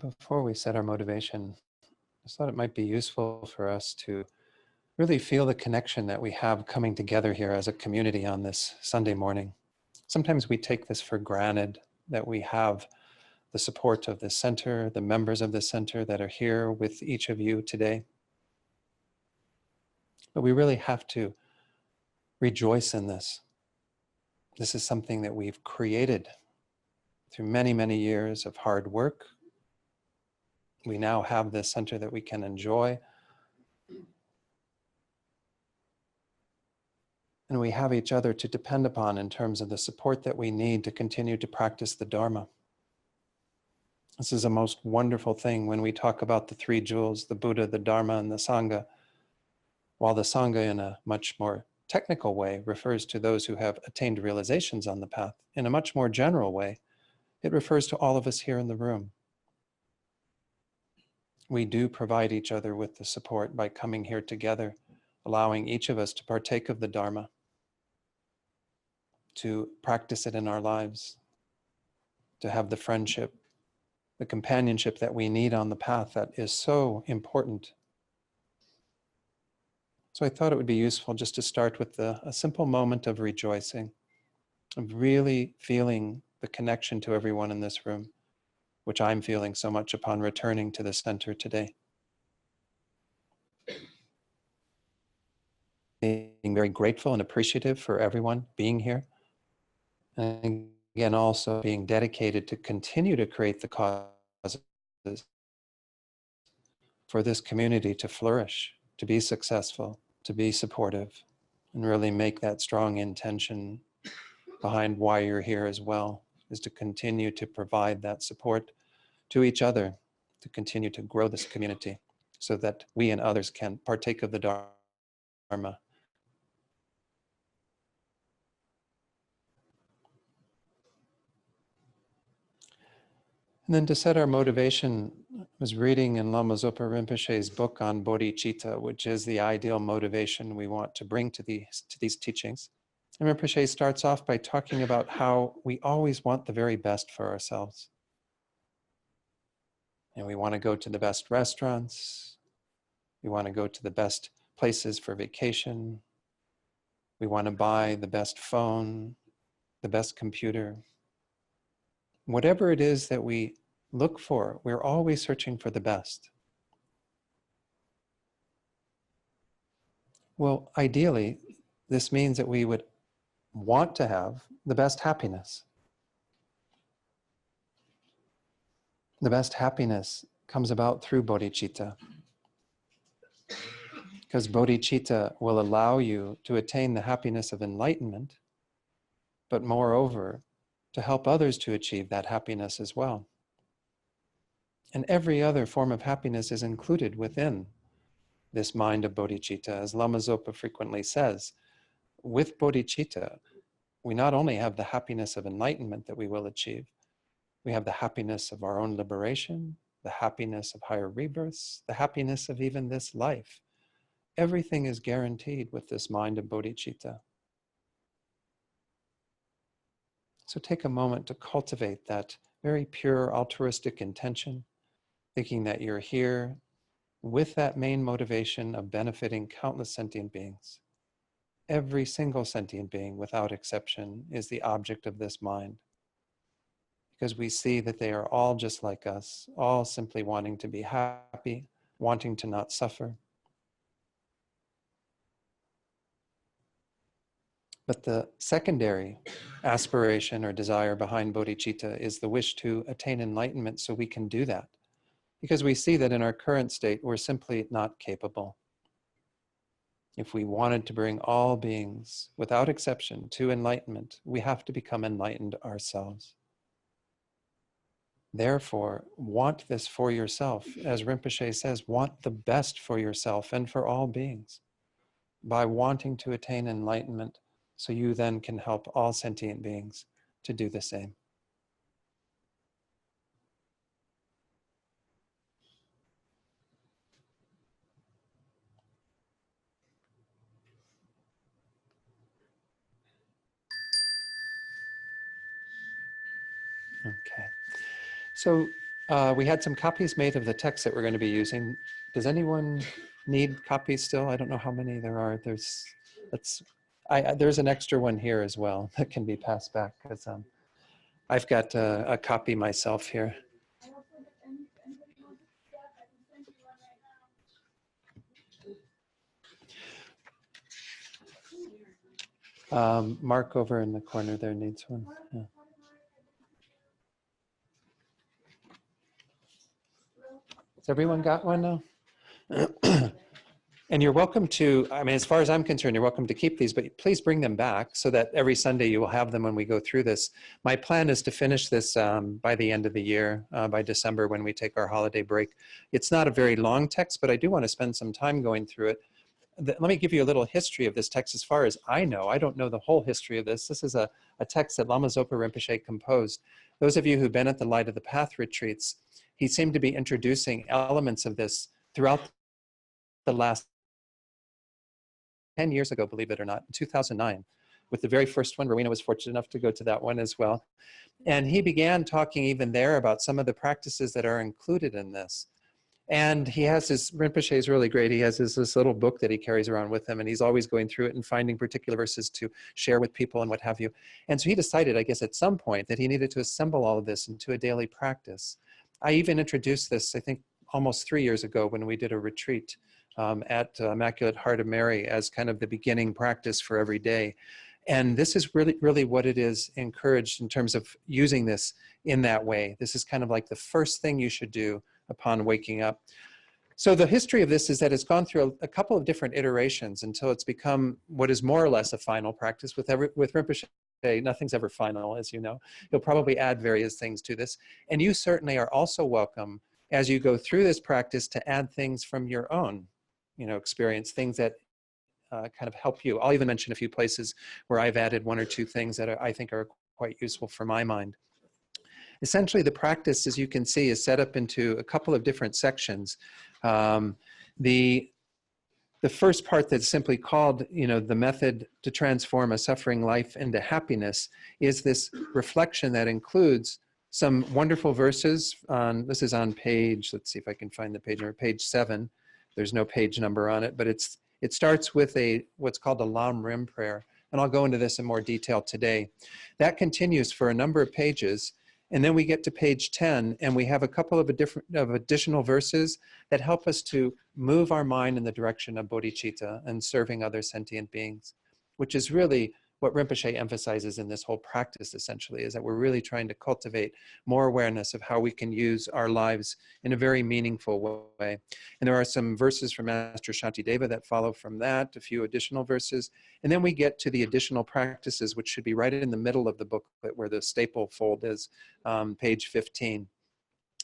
Before we set our motivation, I just thought it might be useful for us to really feel the connection that we have coming together here as a community on this Sunday morning. Sometimes we take this for granted, that we have the support of the center, the members of the center that are here with each of you today. But we really have to rejoice in this. This is something that we've created through many, many years of hard work. We now have this center that we can enjoy. And we have each other to depend upon in terms of the support that we need to continue to practice the Dharma. This is a most wonderful thing when we talk about the three jewels, the Buddha, the Dharma, and the Sangha. While the Sangha in a much more technical way refers to those who have attained realizations on the path, in a much more general way, it refers to all of us here in the room. We do provide each other with the support by coming here together, allowing each of us to partake of the Dharma, to practice it in our lives, to have the friendship, the companionship that we need on the path that is so important. So I thought it would be useful just to start with a simple moment of rejoicing, of really feeling the connection to everyone in this room, which I'm feeling so much upon returning to the center today. Being very grateful and appreciative for everyone being here. And again, also being dedicated to continue to create the causes for this community to flourish, to be successful, to be supportive, and really make that strong intention behind why you're here as well, is to continue to provide that support to each other, to continue to grow this community so that we and others can partake of the Dharma. And then to set our motivation, I was reading in Lama Zopa Rinpoche's book on bodhicitta, which is the ideal motivation we want to bring to these teachings. And Rinpoche starts off by talking about how we always want the very best for ourselves. And we want to go to the best restaurants. We want to go to the best places for vacation. We want to buy the best phone, the best computer. Whatever it is that we look for, we're always searching for the best. Well, ideally, this means that we would want to have the best happiness. The best happiness comes about through bodhicitta, because bodhicitta will allow you to attain the happiness of enlightenment, but moreover, to help others to achieve that happiness as well. And every other form of happiness is included within this mind of bodhicitta. As Lama Zopa frequently says, with bodhicitta, we not only have the happiness of enlightenment that we will achieve, we have the happiness of our own liberation, the happiness of higher rebirths, the happiness of even this life. Everything is guaranteed with this mind of bodhicitta. So take a moment to cultivate that very pure altruistic intention, thinking that you're here with that main motivation of benefiting countless sentient beings. Every single sentient being, without exception, is the object of this mind, because we see that they are all just like us, all simply wanting to be happy, wanting to not suffer. But the secondary aspiration or desire behind bodhicitta is the wish to attain enlightenment so we can do that, because we see that in our current state, we're simply not capable. If we wanted to bring all beings, without exception, to enlightenment, we have to become enlightened ourselves. Therefore, want this for yourself. As Rinpoche says, want the best for yourself and for all beings by wanting to attain enlightenment, so you then can help all sentient beings to do the same. Okay. So We had some copies made of the text that we're going to be using. Does anyone need copies still? I don't know how many there are. There's an extra one here as well that can be passed back, because I've got a copy myself here. Mark over in the corner there needs one. Yeah. Has everyone got one now? And you're welcome to, I mean, as far as I'm concerned, you're welcome to keep these, but please bring them back so that every Sunday you will have them when we go through this. My plan is to finish this by the end of the year, by December when we take our holiday break. It's not a very long text, but I do want to spend some time going through it. Let me give you a little history of this text as far as I know. I don't know the whole history of this. This is a text that Lama Zopa Rinpoche composed. Those of you who've been at the Light of the Path retreats, he seemed to be introducing elements of this throughout the last 10 years ago, believe it or not, in 2009, with the very first one. Rowena was fortunate enough to go to that one as well. And he began talking even there about some of the practices that are included in this. And he has his, Rinpoche is really great. He has this little book that he carries around with him, and he's always going through it and finding particular verses to share with people and what have you. And so he decided, I guess, at some point that he needed to assemble all of this into a daily practice. I even introduced this, I think, almost 3 years ago when we did a retreat at Immaculate Heart of Mary as kind of the beginning practice for every day. And this is really, really what it is encouraged in terms of using this in that way. This is kind of like the first thing you should do upon waking up. So the history of this is that it's gone through a couple of different iterations until it's become what is more or less a final practice. With Rinpoche, nothing's ever final, as you know. You'll probably add various things to this. And you certainly are also welcome as you go through this practice to add things from your own, experience, things that kind of help you. I'll even mention a few places where I've added one or two things that I think are quite useful for my mind. Essentially, the practice, as you can see, is set up into a couple of different sections. The first part that's simply called, the method to transform a suffering life into happiness is this reflection that includes some wonderful verses. This is on page, let's see if I can find the page number, page 7. There's no page number on it, but it starts with what's called a Lam Rim prayer. And I'll go into this in more detail today. That continues for a number of pages. And then we get to page 10, and we have a couple of additional verses that help us to move our mind in the direction of bodhicitta and serving other sentient beings, which is really what Rinpoche emphasizes in this whole practice, essentially, is that we're really trying to cultivate more awareness of how we can use our lives in a very meaningful way. And there are some verses from Master Shantideva that follow from that, a few additional verses. And then we get to the additional practices, which should be right in the middle of the booklet where the staple fold is, page 15.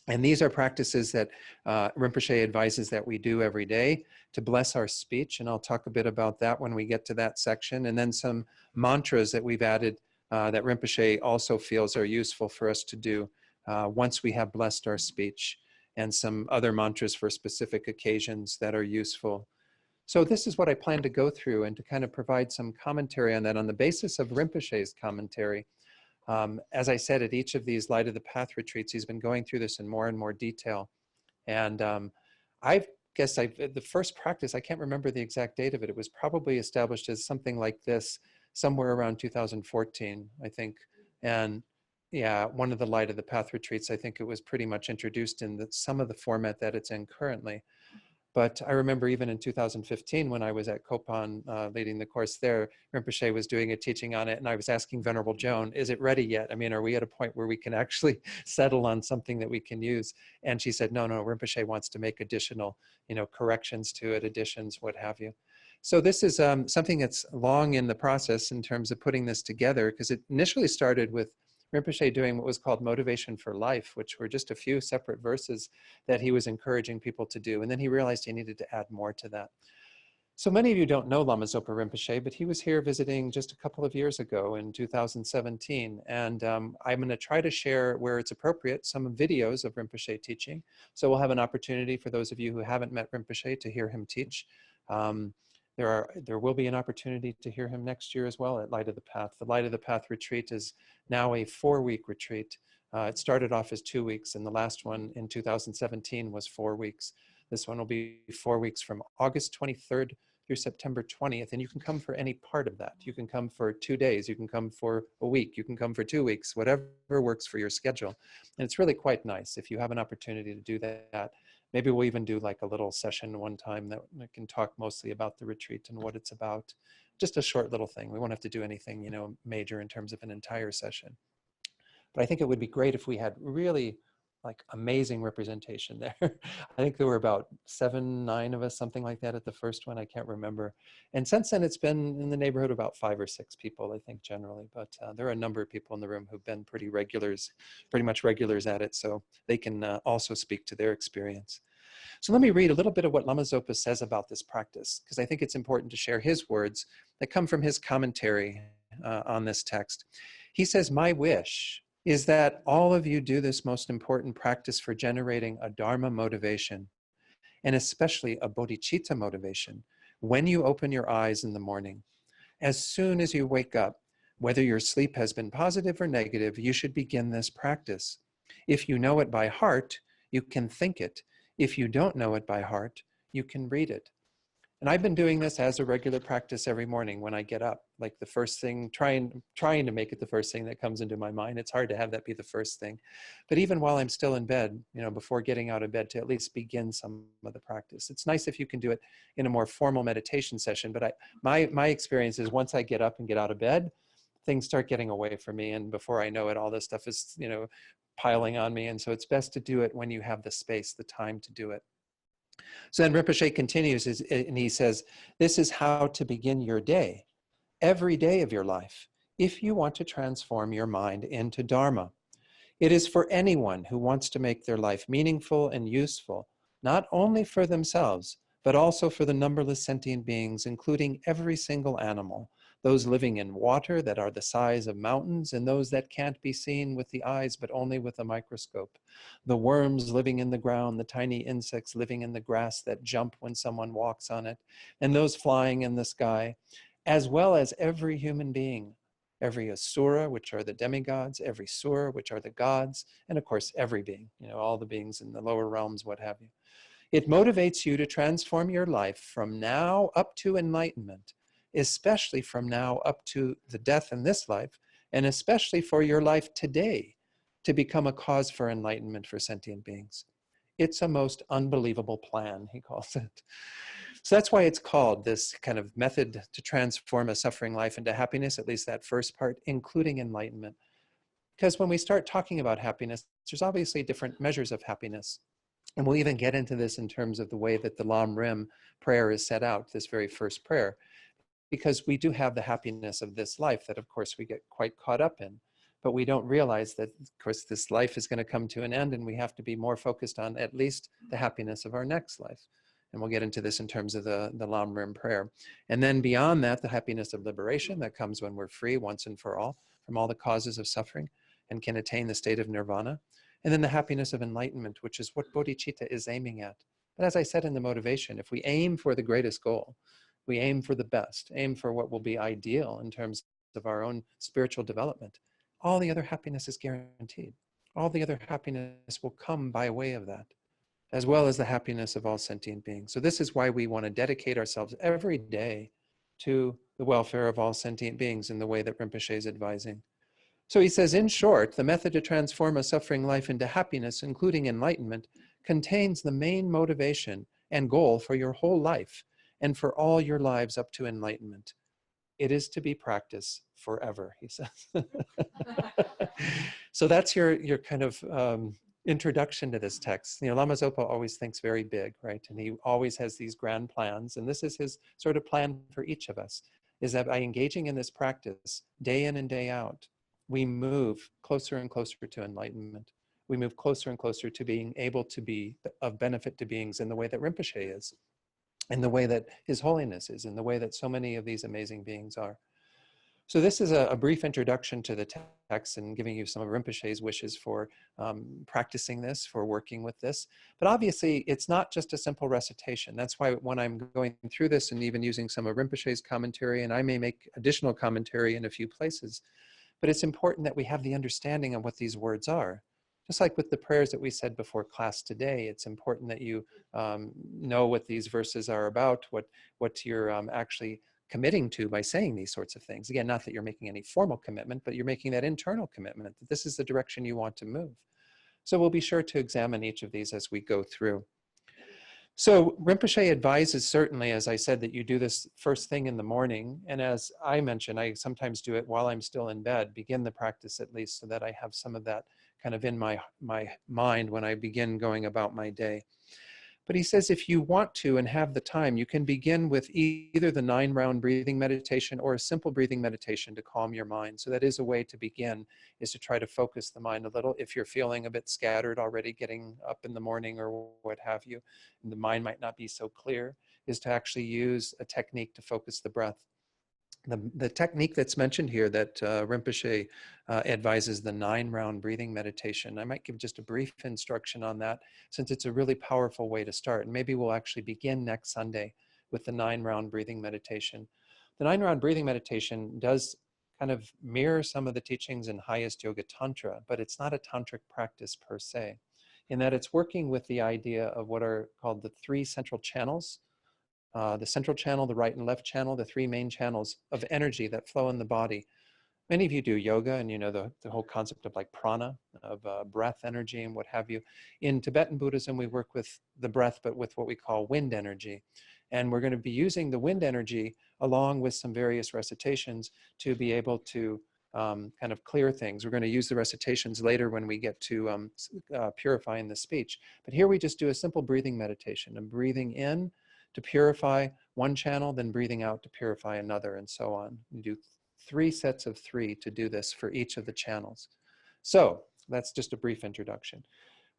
And these are practices that Rinpoche advises that we do every day to bless our speech. And I'll talk a bit about that when we get to that section. And then some mantras that we've added that Rinpoche also feels are useful for us to do once we have blessed our speech, and some other mantras for specific occasions that are useful. So this is what I plan to go through and to kind of provide some commentary on that on the basis of Rinpoche's commentary. As I said, at each of these Light of the Path retreats, he's been going through this in more and more detail. And the first practice, I can't remember the exact date of it. It was probably established as something like this somewhere around 2014, I think. And yeah, one of the Light of the Path retreats, I think it was pretty much introduced in some of the format that it's in currently. But I remember even in 2015 when I was at Kopan leading the course there, Rinpoche was doing a teaching on it, and I was asking Venerable Joan, is it ready yet? I mean, are we at a point where we can actually settle on something that we can use? And she said, no, Rinpoche wants to make additional, corrections to it, additions, what have you. So this is something that's long in the process in terms of putting this together, because it initially started with Rinpoche doing what was called Motivation for Life, which were just a few separate verses that he was encouraging people to do. And then he realized he needed to add more to that. So many of you don't know Lama Zopa Rinpoche, but he was here visiting just a couple of years ago in 2017. And I'm going to try to share, where it's appropriate, some videos of Rinpoche teaching. So we'll have an opportunity for those of you who haven't met Rinpoche to hear him teach. There will be an opportunity to hear him next year as well at Light of the Path. The Light of the Path retreat is now a 4-week retreat It started off as 2 weeks, and the last one in 2017 was 4 weeks. This one will be 4 weeks from August 23rd through September 20th, and you can come for any part of that. You can come for 2 days, you can come for a week, you can come for 2 weeks, whatever works for your schedule. And it's really quite nice if you have an opportunity to do that. Maybe we'll even do like a little session one time that can talk mostly about the retreat and what it's about. Just a short little thing. We won't have to do anything, you know, major in terms of an entire session. But I think it would be great if we had really like amazing representation there. I think there were about 7, 9 of us, something like that at the first one. I can't remember. And since then it's been in the neighborhood of about 5 or 6 people, I think generally. But there are a number of people in the room who've been pretty much regulars at it. So they can also speak to their experience. So let me read a little bit of what Lama Zopa says about this practice, because I think it's important to share his words that come from his commentary on this text. He says, "My wish is that all of you do this most important practice for generating a Dharma motivation, and especially a bodhicitta motivation, when you open your eyes in the morning. As soon as you wake up, whether your sleep has been positive or negative, you should begin this practice. If you know it by heart, you can think it. If you don't know it by heart, you can read it." And I've been doing this as a regular practice every morning when I get up, like the first thing, trying to make it the first thing that comes into my mind. It's hard to have that be the first thing. But even while I'm still in bed, you know, before getting out of bed, to at least begin some of the practice. It's nice if you can do it in a more formal meditation session, but my experience is once I get up and get out of bed, things start getting away from me. And before I know it, all this stuff is, you know, piling on me. And so it's best to do it when you have the space, the time to do it. So then Rinpoche continues and he says, "This is how to begin your day, every day of your life, if you want to transform your mind into Dharma. It is for anyone who wants to make their life meaningful and useful, not only for themselves, but also for the numberless sentient beings, including every single animal, those living in water that are the size of mountains, and those that can't be seen with the eyes, but only with a microscope, the worms living in the ground, the tiny insects living in the grass that jump when someone walks on it, and those flying in the sky, as well as every human being, every asura, which are the demigods, every sura, which are the gods, and of course, every being, you know, all the beings in the lower realms, what have you. It motivates you to transform your life from now up to enlightenment, especially from now up to the death in this life, and especially for your life today, to become a cause for enlightenment for sentient beings. It's a most unbelievable plan," he calls it. So that's why it's called this kind of method to transform a suffering life into happiness, at least that first part, including enlightenment. Because when we start talking about happiness, there's obviously different measures of happiness. And we'll even get into this in terms of the way that the Lam Rim prayer is set out, this very first prayer, because we do have the happiness of this life that, of course, we get quite caught up in. But we don't realize that, of course, this life is going to come to an end, and we have to be more focused on at least the happiness of our next life. And we'll get into this in terms of the Lam Rim prayer. And then beyond that, the happiness of liberation that comes when we're free once and for all from all the causes of suffering and can attain the state of nirvana. And then the happiness of enlightenment, which is what bodhicitta is aiming at. But as I said in the motivation, if we aim for the greatest goal, we aim for the best, aim for what will be ideal in terms of our own spiritual development, all the other happiness is guaranteed. All the other happiness will come by way of that, as well as the happiness of all sentient beings. So this is why we want to dedicate ourselves every day to the welfare of all sentient beings in the way that Rinpoche is advising. So he says, in short, the method to transform a suffering life into happiness, including enlightenment, contains the main motivation and goal for your whole life and for all your lives up to enlightenment. It is to be practiced forever, he says. So that's your kind of introduction to this text. You know, Lama Zopa always thinks very big, right? And he always has these grand plans. And this is his sort of plan for each of us, is that by engaging in this practice day in and day out, we move closer and closer to enlightenment. We move closer and closer to being able to be of benefit to beings in the way that Rinpoche is, in the way that His Holiness is, in the way that so many of these amazing beings are. So this is a brief introduction to the text and giving you some of Rinpoche's wishes for practicing this, for working with this. But obviously, it's not just a simple recitation. That's why when I'm going through this and even using some of Rinpoche's commentary, and I may make additional commentary in a few places, But it's important that we have the understanding of what these words are. Just like with the prayers that we said before class today, it's important that you know what these verses are about, what you're actually committing to by saying these sorts of things. Again, not that you're making any formal commitment, but you're making that internal commitment that this is the direction you want to move. So we'll be sure to examine each of these as we go through. So Rinpoche advises certainly, as I said, that you do this first thing in the morning. And as I mentioned, I sometimes do it while I'm still in bed, begin the practice at least, so that I have some of that kind of in my mind when I begin going about my day. But he says if you want to and have the time, you can begin with either the 9-round breathing meditation or a simple breathing meditation to calm your mind. So that is a way to begin, is to try to focus the mind a little. If you're feeling a bit scattered already getting up in the morning or what have you, and the mind might not be so clear, is to actually use a technique to focus the breath. The technique that's mentioned here that Rinpoche advises, the 9-round breathing meditation. I might give just a brief instruction on that, since it's a really powerful way to start. And maybe we'll actually begin next Sunday with the 9-round breathing meditation. The 9-round breathing meditation does kind of mirror some of the teachings in highest yoga tantra, but it's not a tantric practice per se, in that it's working with the idea of what are called the 3 central channels. The central channel, the right and left channel, the 3 main channels of energy that flow in the body. Many of you do yoga and you know the whole concept of like prana, of breath energy and what have you. In Tibetan Buddhism, we work with the breath, but with what we call wind energy. And we're going to be using the wind energy along with some various recitations to be able to kind of clear things. We're going to use the recitations later when we get to purifying the speech. But here we just do a simple breathing meditation, and breathing in to purify one channel, then breathing out to purify another, and so on. You do 3 sets of 3 to do this for each of the channels. So that's just a brief introduction.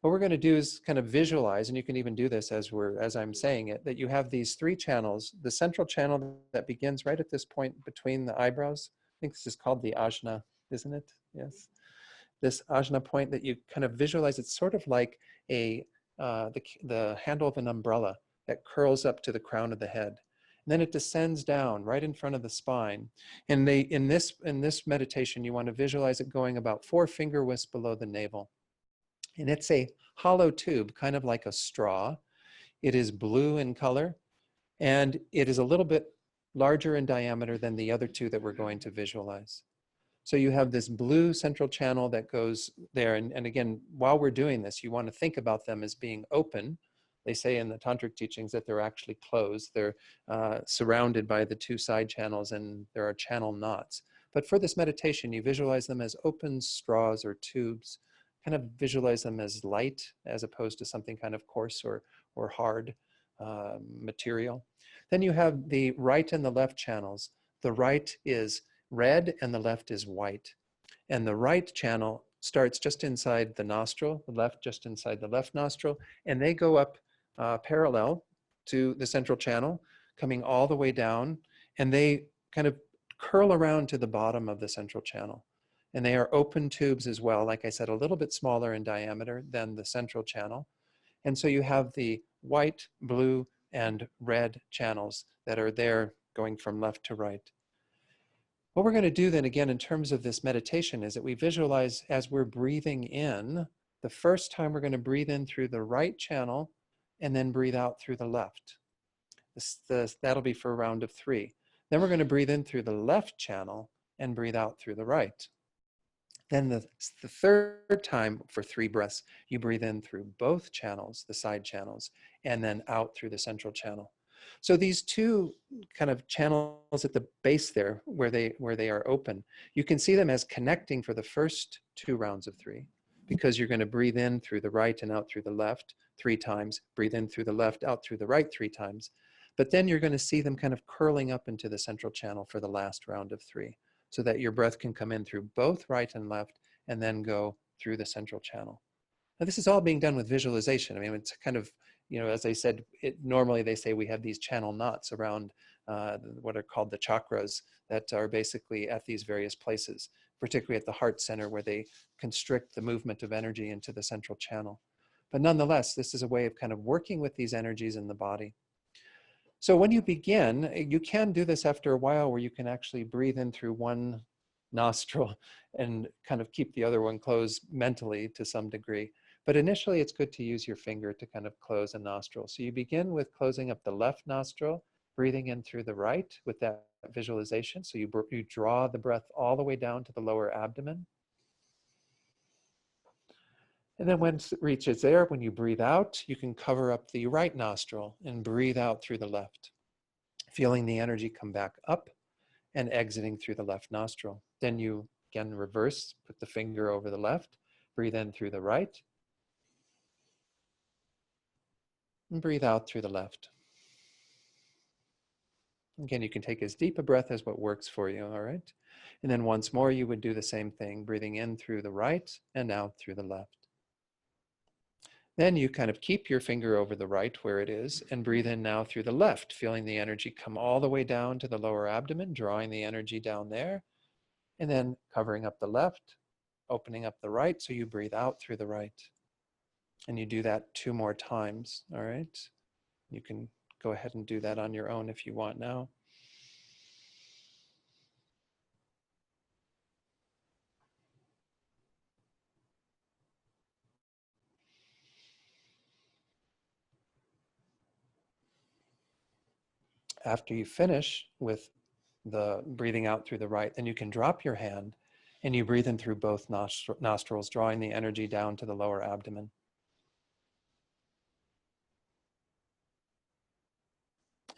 What we're going to do is kind of visualize, and you can even do this as I'm saying it, that you have these 3 channels. The central channel that begins right at this point between the eyebrows. I think this is called the ajna, isn't it? Yes. This ajna point that you kind of visualize, it's sort of like the handle of an umbrella that curls up to the crown of the head. And then it descends down right in front of the spine. And in this meditation, you want to visualize it going about 4 finger widths below the navel. And it's a hollow tube, kind of like a straw. It is blue in color, and it is a little bit larger in diameter than the other 2 that we're going to visualize. So you have this blue central channel that goes there. And again, while we're doing this, you want to think about them as being open. They say in the tantric teachings that they're actually closed. They're surrounded by the 2 side channels, and there are channel knots. But for this meditation, you visualize them as open straws or tubes. Kind of visualize them as light as opposed to something kind of coarse or hard material. Then you have the right and the left channels. The right is red and the left is white. And the right channel starts just inside the nostril, the left just inside the left nostril, and they go up parallel to the central channel, coming all the way down, and they kind of curl around to the bottom of the central channel. And they are open tubes as well, like I said, a little bit smaller in diameter than the central channel. And so you have the white, blue, and red channels that are there going from left to right. What we're going to do then again in terms of this meditation is that we visualize as we're breathing in, the first time we're going to breathe in through the right channel and then breathe out through the left. That'll be for a round of 3. Then we're going to breathe in through the left channel and breathe out through the right. Then the third time for 3 breaths, you breathe in through both channels, the side channels, and then out through the central channel. So these 2 kind of channels at the base there, where they are open, you can see them as connecting for the first 2 rounds of 3, because you're going to breathe in through the right and out through the left 3 times, breathe in through the left, out through the right 3 times. But then you're going to see them kind of curling up into the central channel for the last round of 3, so that your breath can come in through both right and left and then go through the central channel. Now, this is all being done with visualization. I mean, it's kind of, you know, as I said, normally they say we have these channel knots around what are called the chakras that are basically at these various places, particularly at the heart center, where they constrict the movement of energy into the central channel. But nonetheless, this is a way of kind of working with these energies in the body. So when you begin, you can do this after a while where you can actually breathe in through one nostril and kind of keep the other one closed mentally to some degree. But initially, it's good to use your finger to kind of close a nostril. So you begin with closing up the left nostril, breathing in through the right with that visualization. So you draw the breath all the way down to the lower abdomen. And then once it reaches there, when you breathe out, you can cover up the right nostril and breathe out through the left, feeling the energy come back up and exiting through the left nostril. Then you again reverse, put the finger over the left, breathe in through the right, and breathe out through the left. Again, you can take as deep a breath as what works for you, all right? And then once more, you would do the same thing, breathing in through the right and out through the left. Then you kind of keep your finger over the right where it is and breathe in now through the left, feeling the energy come all the way down to the lower abdomen, drawing the energy down there, and then covering up the left, opening up the right, so you breathe out through the right. And you do that 2 more times, all right? You can go ahead and do that on your own if you want now. After you finish with the breathing out through the right, then you can drop your hand and you breathe in through both nostrils, drawing the energy down to the lower abdomen.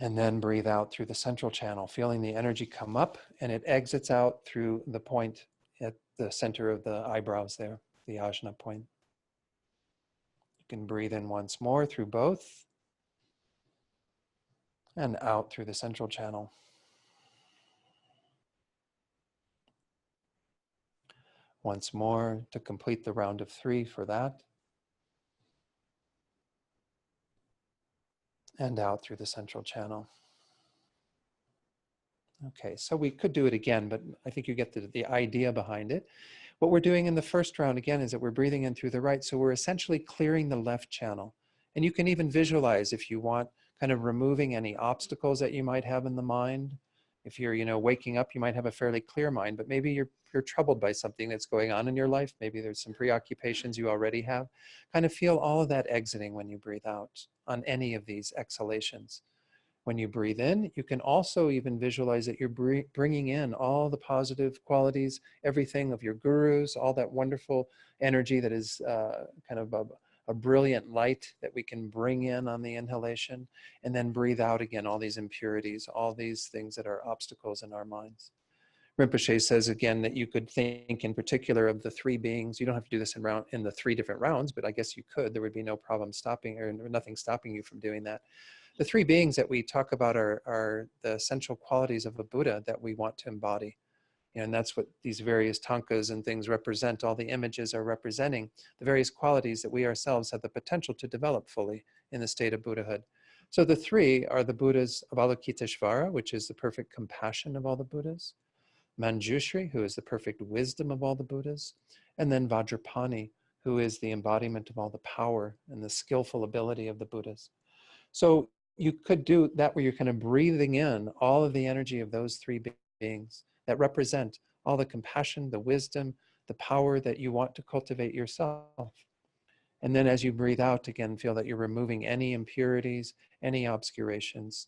And then breathe out through the central channel, feeling the energy come up and it exits out through the point at the center of the eyebrows there, the ajna point. You can breathe in once more through both and out through the central channel. Once more to complete the round of 3 for that. And out through the central channel. Okay, so we could do it again, but I think you get the idea behind it. What we're doing in the first round again is that we're breathing in through the right, so we're essentially clearing the left channel. And you can even visualize, if you want, kind of removing any obstacles that you might have in the mind. If you're, waking up, you might have a fairly clear mind, but maybe you're troubled by something that's going on in your life. Maybe there's some preoccupations you already have. Kind of feel all of that exiting when you breathe out on any of these exhalations. When you breathe in, you can also even visualize that you're bringing in all the positive qualities, everything of your gurus, all that wonderful energy that is kind of a brilliant light that we can bring in on the inhalation, and then breathe out again all these impurities, all these things that are obstacles in our minds. Rinpoche says again that you could think in particular of the 3 beings. You don't have to do this in the 3 different rounds, but I guess you could. There would be no problem stopping, or nothing stopping you from doing that. The 3 beings that we talk about are the essential qualities of a Buddha that we want to embody. And that's what these various tankas and things represent. All the images are representing the various qualities that we ourselves have the potential to develop fully in the state of Buddhahood. So the 3 are the Buddhas of Avalokiteshvara, which is the perfect compassion of all the Buddhas, Manjushri, who is the perfect wisdom of all the Buddhas, and then Vajrapani, who is the embodiment of all the power and the skillful ability of the Buddhas. So you could do that where you're kind of breathing in all of the energy of those 3 beings that represent all the compassion, the wisdom, the power that you want to cultivate yourself. And then as you breathe out again, feel that you're removing any impurities, any obscurations.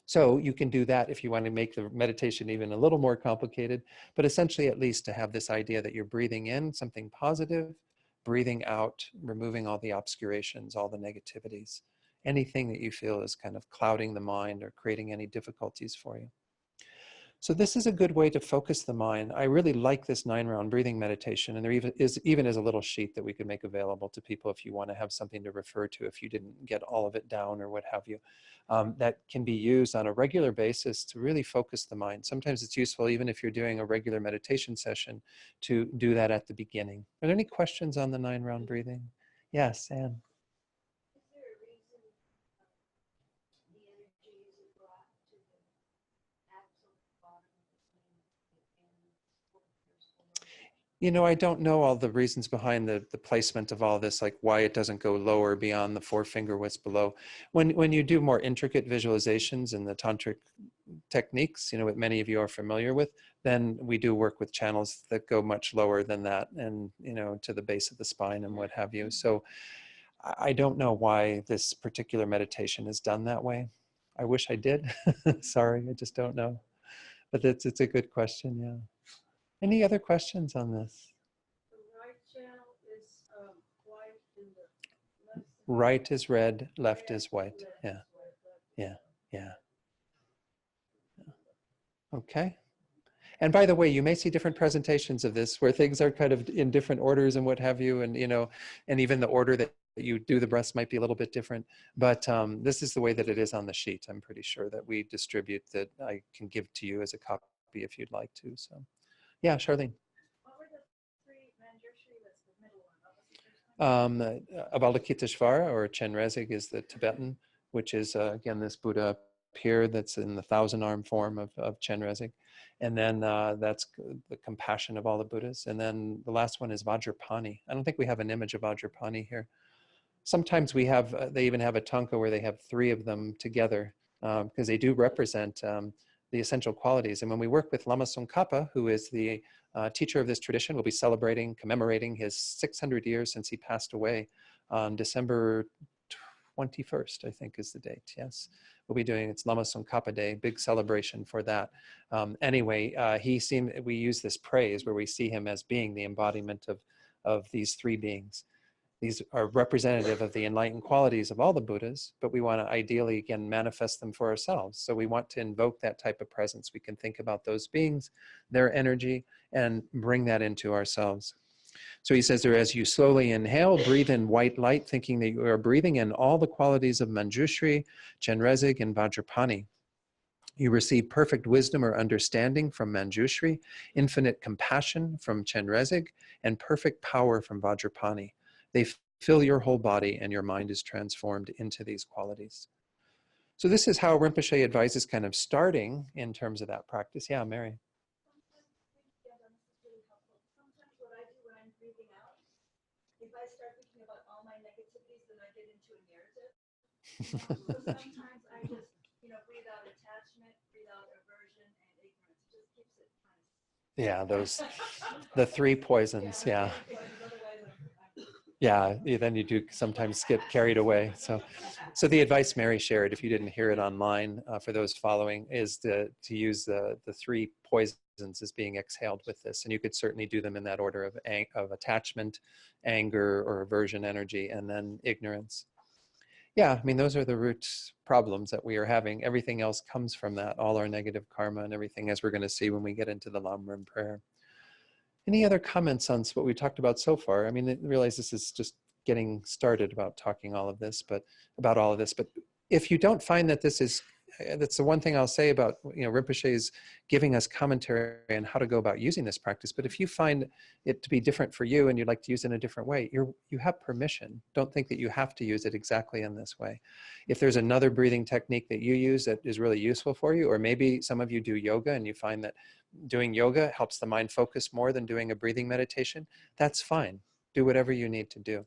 So you can do that if you want to make the meditation even a little more complicated, but essentially at least to have this idea that you're breathing in something positive, breathing out, removing all the obscurations, all the negativities, anything that you feel is kind of clouding the mind or creating any difficulties for you. So this is a good way to focus the mind. I really like this 9-round breathing meditation, and there even is a little sheet that we could make available to people if you want to have something to refer to if you didn't get all of it down or what have you. That can be used on a regular basis to really focus the mind. Sometimes it's useful, even if you're doing a regular meditation session, to do that at the beginning. Are there any questions on the 9-round breathing? Yes, Anne. I don't know all the reasons behind the placement of all this, like why it doesn't go lower beyond the 4-finger what's below. When you do more intricate visualizations in the tantric techniques, what many of you are familiar with, then we do work with channels that go much lower than that, and to the base of the spine and what have you. So I don't know why this particular meditation is done that way. I wish I did. Sorry, I just don't know. But it's a good question, yeah. Any other questions on this? The right channel is white and the left. Right is red, left is white. Yeah, yeah, yeah. Okay. And by the way, you may see different presentations of this where things are kind of in different orders and what have you, and and even the order that you do the breaths might be a little bit different. But this is the way that it is on the sheet. I'm pretty sure that we distribute, that I can give to you as a copy if you'd like to. So, yeah, Charlene. What were the three Manjushri? That's the middle one. What was the first one? Avalokiteshvara, or Chenrezig, is the Tibetan, which is again this Buddha up here that's in the 1,000-arm form of Chenrezig. And then that's the compassion of all the Buddhas. And then the last one is Vajrapani. I don't think we have an image of Vajrapani here. Sometimes we have, they even have a tanka where they have 3 of them together, because they do represent the essential qualities. And when we work with Lama Tsongkhapa, who is the teacher of this tradition, we'll be celebrating, commemorating his 600 years since he passed away on December 21st, I think is the date, yes. We'll be doing, it's Lama Tsongkhapa Day, big celebration for that. Anyway, we use this praise where we see him as being the embodiment of these 3 beings. These are representative of the enlightened qualities of all the Buddhas, but we want to ideally, again, manifest them for ourselves. So we want to invoke that type of presence. We can think about those beings, their energy, and bring that into ourselves. So he says there, as you slowly inhale, breathe in white light, thinking that you are breathing in all the qualities of Manjushri, Chenrezig, and Vajrapani. You receive perfect wisdom or understanding from Manjushri, infinite compassion from Chenrezig, and perfect power from Vajrapani. They fill your whole body, and your mind is transformed into these qualities. So this is how Rinpoche advises kind of starting in terms of that practice. Yeah, Mary. Sometimes what I do when I'm breathing out, if I start thinking about all my negativities, then I get into a narrative. So sometimes I just, breathe out attachment, breathe out aversion, and ignorance. It just keeps it kind of. Yeah, the 3 poisons. Yeah. Yeah, then you do sometimes get carried away. So the advice Mary shared, if you didn't hear it online, for those following, is to use the 3 poisons as being exhaled with this. And you could certainly do them in that order of attachment, anger, or aversion energy, and then ignorance. Yeah, I mean, those are the root problems that we are having. Everything else comes from that, all our negative karma and everything, as we're going to see when we get into the Lamrim prayer. Any other comments on what we talked about so far? I mean, I realize this is just getting started about talking all of this, but if you don't find that this is, that's the one thing I'll say about, Rinpoche is giving us commentary on how to go about using this practice. But if you find it to be different for you and you'd like to use it in a different way, you have permission. Don't think that you have to use it exactly in this way. If there's another breathing technique that you use that is really useful for you, or maybe some of you do yoga and you find that doing yoga helps the mind focus more than doing a breathing meditation, that's fine. Do whatever you need to do.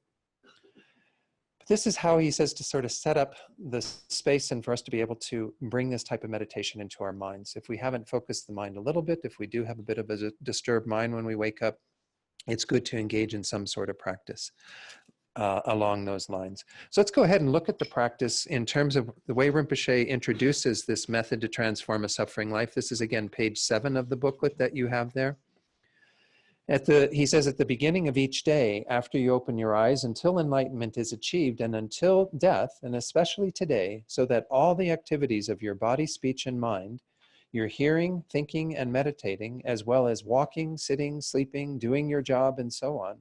But this is how he says to sort of set up the space and for us to be able to bring this type of meditation into our minds. If we haven't focused the mind a little bit, if we do have a bit of a disturbed mind when we wake up, it's good to engage in some sort of practice along those lines. So let's go ahead and look at the practice in terms of the way Rinpoche introduces this method to transform a suffering life. This is again page 7 of the booklet that you have there. He says at the beginning of each day, after you open your eyes, until enlightenment is achieved and until death, and especially today, so that all the activities of your body, speech, and mind, your hearing, thinking, and meditating, as well as walking, sitting, sleeping, doing your job, and so on,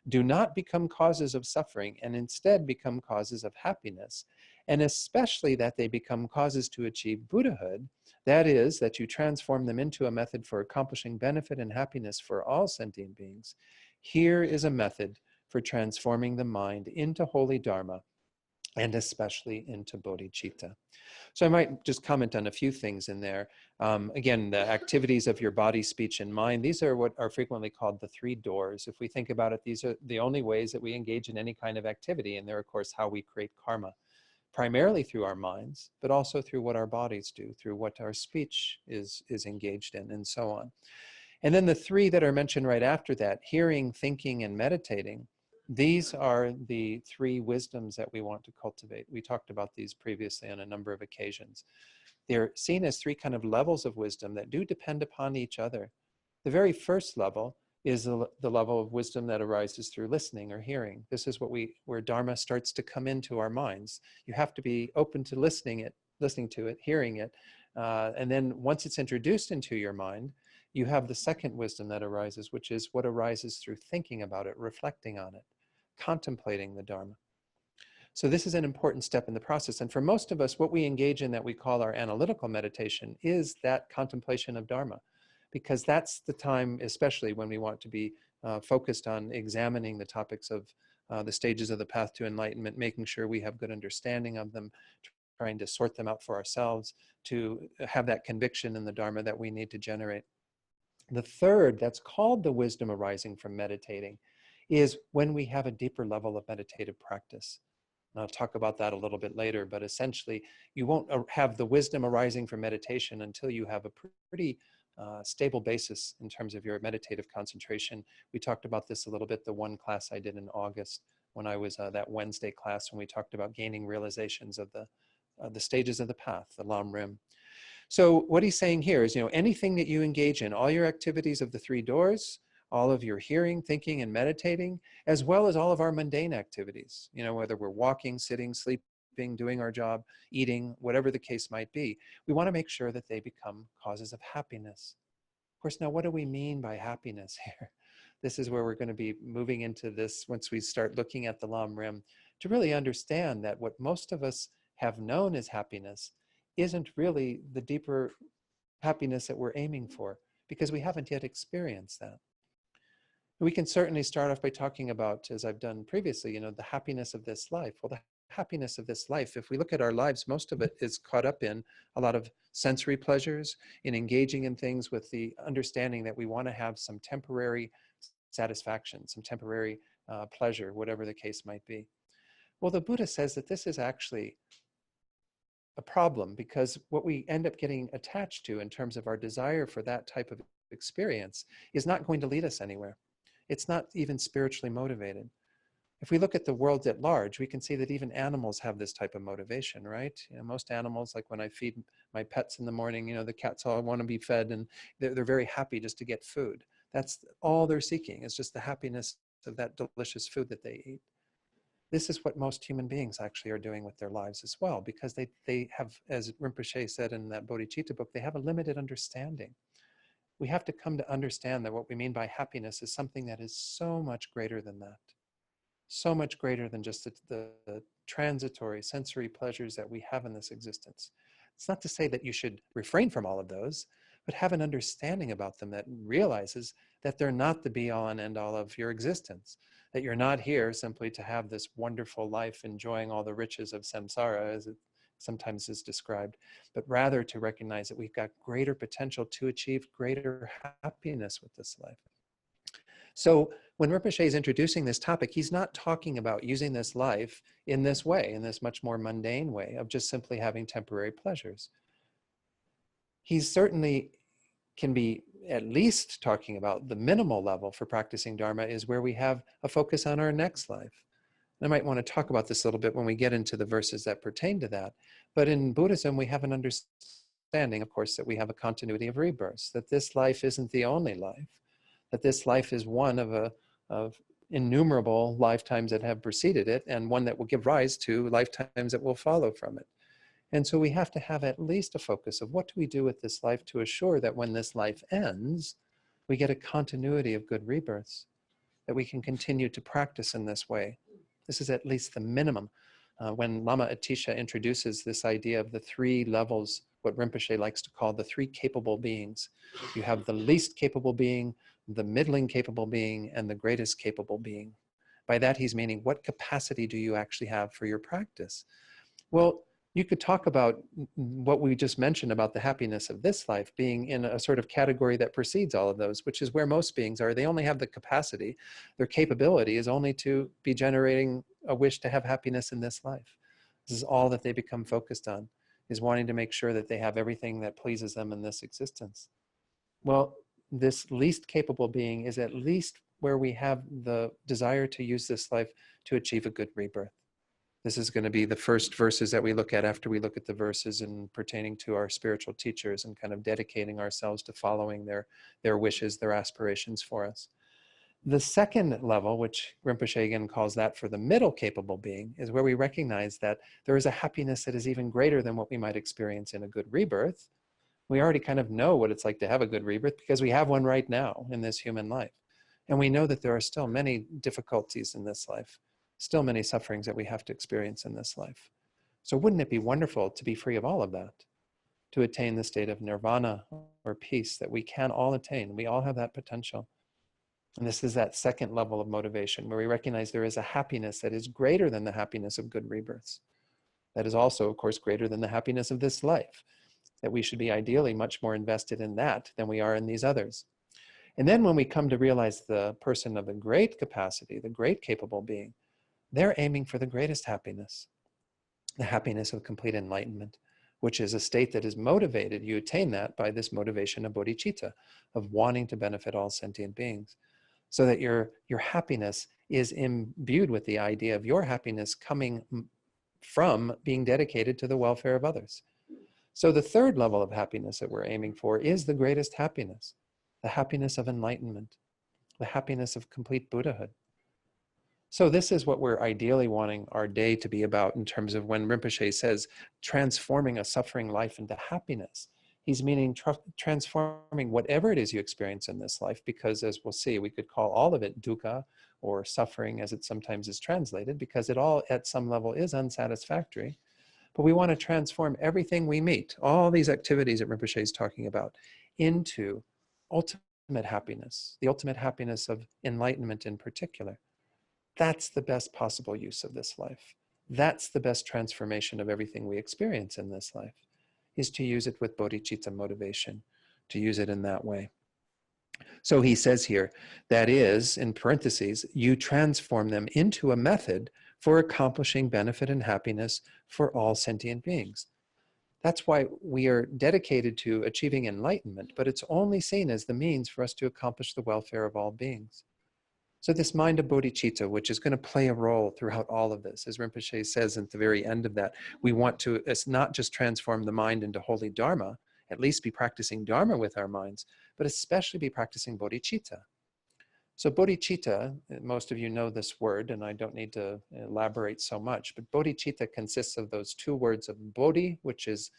do not become causes of suffering and instead become causes of happiness, and especially that they become causes to achieve Buddhahood, that is, that you transform them into a method for accomplishing benefit and happiness for all sentient beings. Here is a method for transforming the mind into holy Dharma, and especially into bodhicitta. So I might just comment on a few things in there. Again, the activities of your body, speech, and mind, these are what are frequently called the 3 doors. If we think about it, these are the only ways that we engage in any kind of activity, and they're, of course, how we create karma. primarily through our minds, but also through what our bodies do, through what our speech is engaged in, and so on. And then the three that are mentioned right after that, hearing, thinking, and meditating, these are the three wisdoms that we want to cultivate. We talked about these previously on a number of occasions. They're seen as three kind of levels of wisdom that do depend upon each other. The very first level is the level of wisdom that arises through listening or hearing. This is where Dharma starts to come into our minds. You have to be open to listening to it, hearing it. And then once it's introduced into your mind, you have the second wisdom that arises, which is what arises through thinking about it, reflecting on it, contemplating the Dharma. So this is an important step in the process. And for most of us, what we engage in that we call our analytical meditation is that contemplation of Dharma, because that's the time, especially when we want to be focused on examining the topics of the stages of the path to enlightenment, making sure we have good understanding of them, trying to sort them out for ourselves, to have that conviction in the Dharma that we need to generate. The third, that's called the wisdom arising from meditating, is when we have a deeper level of meditative practice. And I'll talk about that a little bit later, but essentially you won't have the wisdom arising from meditation until you have a pretty stable basis in terms of your meditative concentration. We talked about this a little bit, the one class I did in August when I was that Wednesday class when we talked about gaining realizations of the stages of the path, the Lam Rim. So what he's saying here is, anything that you engage in, all your activities of the three doors, all of your hearing, thinking, and meditating, as well as all of our mundane activities, whether we're walking, sitting, sleeping, doing our job, eating, whatever the case might be, we want to make sure that they become causes of happiness. Of course, now what do we mean by happiness here? This is where we're going to be moving into this once we start looking at the Lam Rim, to really understand that what most of us have known as happiness isn't really the deeper happiness that we're aiming for, because we haven't yet experienced that. We can certainly start off by talking about, as I've done previously, the happiness of this life. Well, the happiness of this life, if we look at our lives, most of it is caught up in a lot of sensory pleasures, in engaging in things with the understanding that we want to have some temporary satisfaction, some temporary pleasure, whatever the case might be. Well, the Buddha says that this is actually a problem, because what we end up getting attached to in terms of our desire for that type of experience is not going to lead us anywhere. It's not even spiritually motivated. If we look at the world at large, we can see that even animals have this type of motivation, right? Most animals, like when I feed my pets in the morning, the cats all want to be fed, and they're very happy just to get food. That's all they're seeking, is just the happiness of that delicious food that they eat. This is what most human beings actually are doing with their lives as well, because they have, as Rinpoche said in that Bodhicitta book, they have a limited understanding. We have to come to understand that what we mean by happiness is something that is so much greater than that. So much greater than just the transitory sensory pleasures that we have in this existence. It's not to say that you should refrain from all of those, but have an understanding about them that realizes that they're not the be-all and end-all of your existence, that you're not here simply to have this wonderful life enjoying all the riches of samsara, as it sometimes is described, but rather to recognize that we've got greater potential to achieve greater happiness with this life. So when Rinpoche is introducing this topic, he's not talking about using this life in this way, in this much more mundane way of just simply having temporary pleasures. He certainly can be at least talking about the minimal level for practicing Dharma is where we have a focus on our next life. And I might want to talk about this a little bit when we get into the verses that pertain to that. But in Buddhism, we have an understanding, of course, that we have a continuity of rebirths, that this life isn't the only life, that this life is one of innumerable lifetimes that have preceded it, and one that will give rise to lifetimes that will follow from it. And so we have to have at least a focus of what do we do with this life to assure that when this life ends, we get a continuity of good rebirths, that we can continue to practice in this way. This is at least the minimum. When Lama Atisha introduces this idea of the three levels, what Rinpoche likes to call the three capable beings. You have the least capable being, the middling capable being, and the greatest capable being. By that he's meaning, what capacity do you actually have for your practice? Well, you could talk about what we just mentioned about the happiness of this life being in a sort of category that precedes all of those, which is where most beings are. They only have the capacity. Their capability is only to be generating a wish to have happiness in this life. This is all that they become focused on, is wanting to make sure that they have everything that pleases them in this existence. Well, this least capable being is at least where we have the desire to use this life to achieve a good rebirth. This is going to be the first verses that we look at after we look at the verses in pertaining to our spiritual teachers and kind of dedicating ourselves to following their wishes, their aspirations for us. The second level, which Rinpoche again calls that for the middle capable being, is where we recognize that there is a happiness that is even greater than what we might experience in a good rebirth. We already kind of know what it's like to have a good rebirth because we have one right now in this human life. And we know that there are still many difficulties in this life, still many sufferings that we have to experience in this life. So wouldn't it be wonderful to be free of all of that, to attain the state of nirvana or peace that we can all attain? We all have that potential. And this is that second level of motivation where we recognize there is a happiness that is greater than the happiness of good rebirths. That is also, of course, greater than the happiness of this life, that we should be ideally much more invested in that than we are in these others. And then when we come to realize the person of the great capacity, the great capable being, they're aiming for the greatest happiness, the happiness of complete enlightenment, which is a state that is motivated. You attain that by this motivation of bodhicitta, of wanting to benefit all sentient beings, so that your happiness is imbued with the idea of your happiness coming from being dedicated to the welfare of others. So the third level of happiness that we're aiming for is the greatest happiness, the happiness of enlightenment, the happiness of complete Buddhahood. So this is what we're ideally wanting our day to be about in terms of when Rinpoche says transforming a suffering life into happiness. He's meaning transforming whatever it is you experience in this life, because as we'll see, we could call all of it dukkha or suffering as it sometimes is translated, because it all at some level is unsatisfactory. But we want to transform everything we meet, all these activities that Rinpoche is talking about, into ultimate happiness, the ultimate happiness of enlightenment in particular. That's the best possible use of this life. That's the best transformation of everything we experience in this life, is to use it with bodhicitta motivation, to use it in that way. So he says here, that is, in parentheses, you transform them into a method for accomplishing benefit and happiness for all sentient beings. That's why we are dedicated to achieving enlightenment, but it's only seen as the means for us to accomplish the welfare of all beings. So this mind of bodhicitta, which is going to play a role throughout all of this, as Rinpoche says at the very end of that, we want to not just transform the mind into holy Dharma, at least be practicing Dharma with our minds, but especially be practicing bodhicitta. So bodhicitta, most of you know this word, and I don't need to elaborate so much, but bodhicitta consists of those two words of bodhi, which is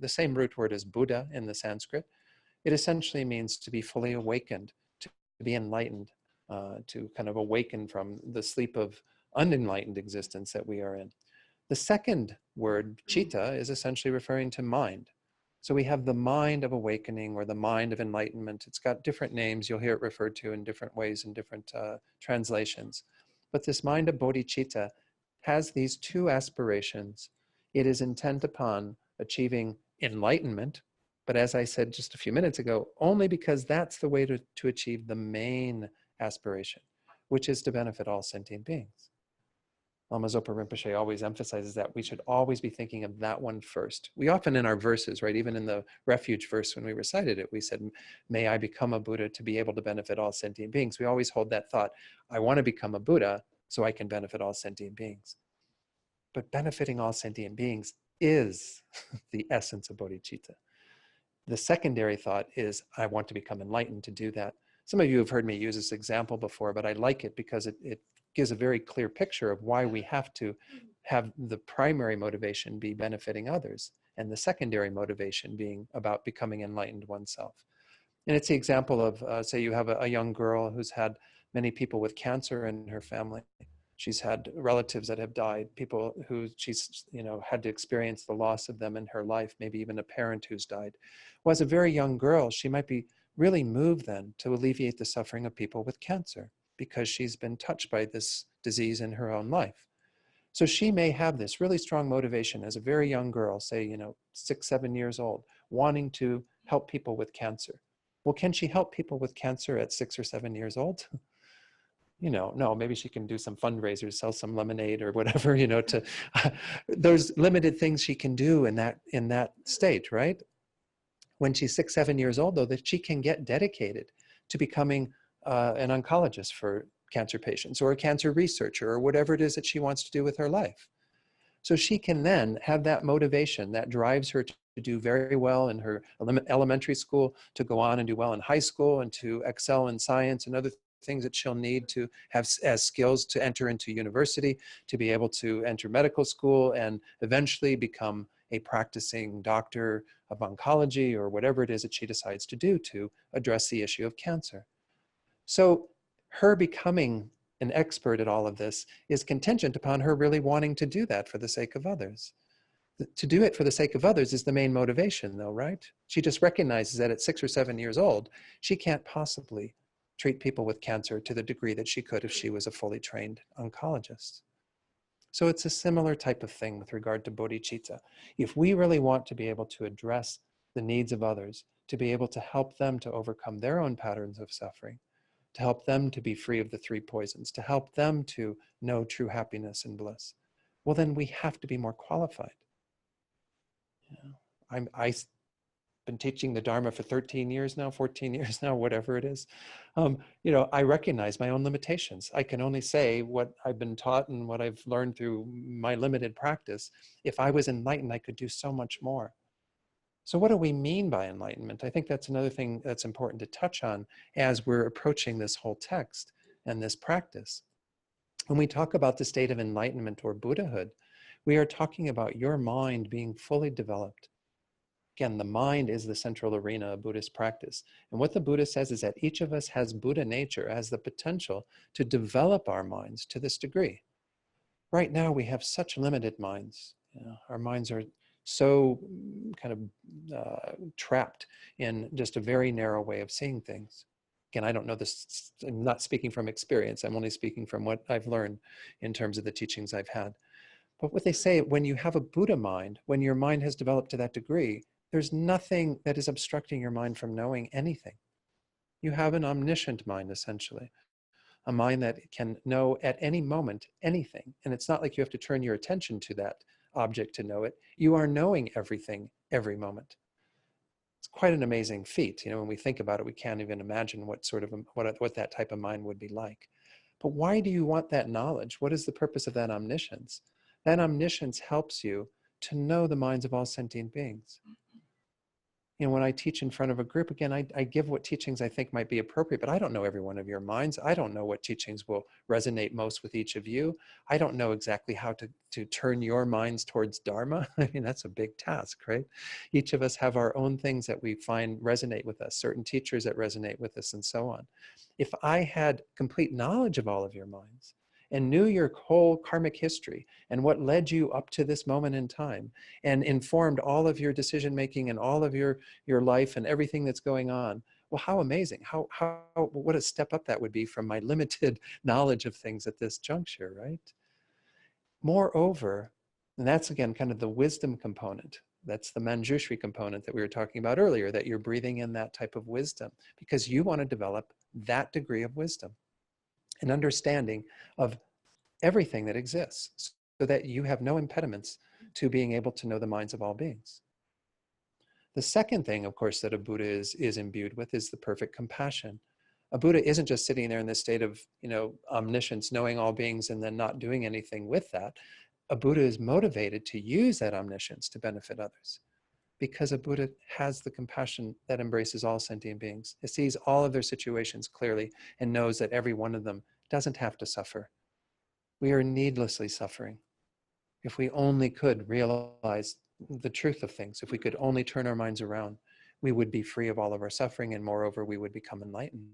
the same root word as Buddha in the Sanskrit. It essentially means to be fully awakened, to be enlightened, to kind of awaken from the sleep of unenlightened existence that we are in. The second word, citta, is essentially referring to mind. So we have the mind of awakening or the mind of enlightenment. It's got different names. You'll hear it referred to in different ways in different translations. But this mind of bodhicitta has these two aspirations. It is intent upon achieving enlightenment, but as I said just a few minutes ago, only because that's the way to achieve the main aspiration, which is to benefit all sentient beings. Lama Zopa Rinpoche always emphasizes that we should always be thinking of that one first. We often in our verses, right, even in the refuge verse when we recited it, we said, may I become a Buddha to be able to benefit all sentient beings. We always hold that thought, I want to become a Buddha so I can benefit all sentient beings. But benefiting all sentient beings is the essence of bodhicitta. The secondary thought is, I want to become enlightened to do that. Some of you have heard me use this example before, but I like it because it gives a very clear picture of why we have to have the primary motivation be benefiting others, and the secondary motivation being about becoming enlightened oneself. And it's the example of, say you have a young girl who's had many people with cancer in her family. She's had relatives that have died, people who she's had to experience the loss of them in her life, maybe even a parent who's died. Well, as a very young girl, she might be really moved then to alleviate the suffering of people with cancer because she's been touched by this disease in her own life. So she may have this really strong motivation as a very young girl, say, 6, 7 years old, wanting to help people with cancer. Well, can she help people with cancer at 6 or 7 years old? no, maybe she can do some fundraisers, sell some lemonade or whatever, to there's limited things she can do in that state, right? When she's 6, 7 years old, though, that she can get dedicated to becoming an oncologist for cancer patients, or a cancer researcher, or whatever it is that she wants to do with her life. So she can then have that motivation that drives her to do very well in her elementary school, to go on and do well in high school, and to excel in science and other things that she'll need to have as skills to enter into university, to be able to enter medical school, and eventually become a practicing doctor of oncology, or whatever it is that she decides to do to address the issue of cancer. So her becoming an expert at all of this is contingent upon her really wanting to do that for the sake of others. To do it for the sake of others is the main motivation, though, right? She just recognizes that at 6 or 7 years old, she can't possibly treat people with cancer to the degree that she could if she was a fully trained oncologist. So it's a similar type of thing with regard to bodhicitta. If we really want to be able to address the needs of others, to be able to help them to overcome their own patterns of suffering, to help them to be free of the 3 poisons, to help them to know true happiness and bliss, well, then we have to be more qualified. I've been teaching the Dharma for 13 years now, 14 years now, whatever it is. I recognize my own limitations. I can only say what I've been taught and what I've learned through my limited practice. If I was enlightened, I could do so much more. So what do we mean by enlightenment? I think that's another thing that's important to touch on as we're approaching this whole text and this practice. When we talk about the state of enlightenment or Buddhahood, we are talking about your mind being fully developed. Again, the mind is the central arena of Buddhist practice. And what the Buddha says is that each of us has Buddha nature, has the potential to develop our minds to this degree. Right now, we have such limited minds. Our minds are so kind of trapped in just a very narrow way of seeing things. Again, I don't know this, I'm not speaking from experience, I'm only speaking from what I've learned in terms of the teachings I've had. But what they say, when you have a Buddha mind, when your mind has developed to that degree, there's nothing that is obstructing your mind from knowing anything. You have an omniscient mind, essentially. A mind that can know at any moment anything. And it's not like you have to turn your attention to that object to know it. You are knowing everything every moment. It's quite an amazing feat. When we think about it, we can't even imagine what that type of mind would be like. But why do you want that knowledge? What is the purpose of that omniscience? That omniscience helps you to know the minds of all sentient beings. When I teach in front of a group, again, I give what teachings I think might be appropriate, but I don't know every one of your minds. I don't know what teachings will resonate most with each of you. I don't know exactly how to turn your minds towards Dharma. That's a big task, right? Each of us have our own things that we find resonate with us, certain teachers that resonate with us, and so on. If I had complete knowledge of all of your minds, and knew your whole karmic history and what led you up to this moment in time, and informed all of your decision making and all of your life and everything that's going on, well, how amazing. What a step up that would be from my limited knowledge of things at this juncture, right? Moreover, and that's again kind of the wisdom component. That's the Manjushri component that we were talking about earlier, that you're breathing in that type of wisdom because you want to develop that degree of wisdom, an understanding of everything that exists, so that you have no impediments to being able to know the minds of all beings. The second thing, of course, that a Buddha is imbued with is the perfect compassion. A Buddha isn't just sitting there in this state of omniscience, knowing all beings and then not doing anything with that. A Buddha is motivated to use that omniscience to benefit others, because a Buddha has the compassion that embraces all sentient beings. It sees all of their situations clearly and knows that every one of them doesn't have to suffer. We are needlessly suffering. If we only could realize the truth of things, if we could only turn our minds around, we would be free of all of our suffering, and moreover, we would become enlightened.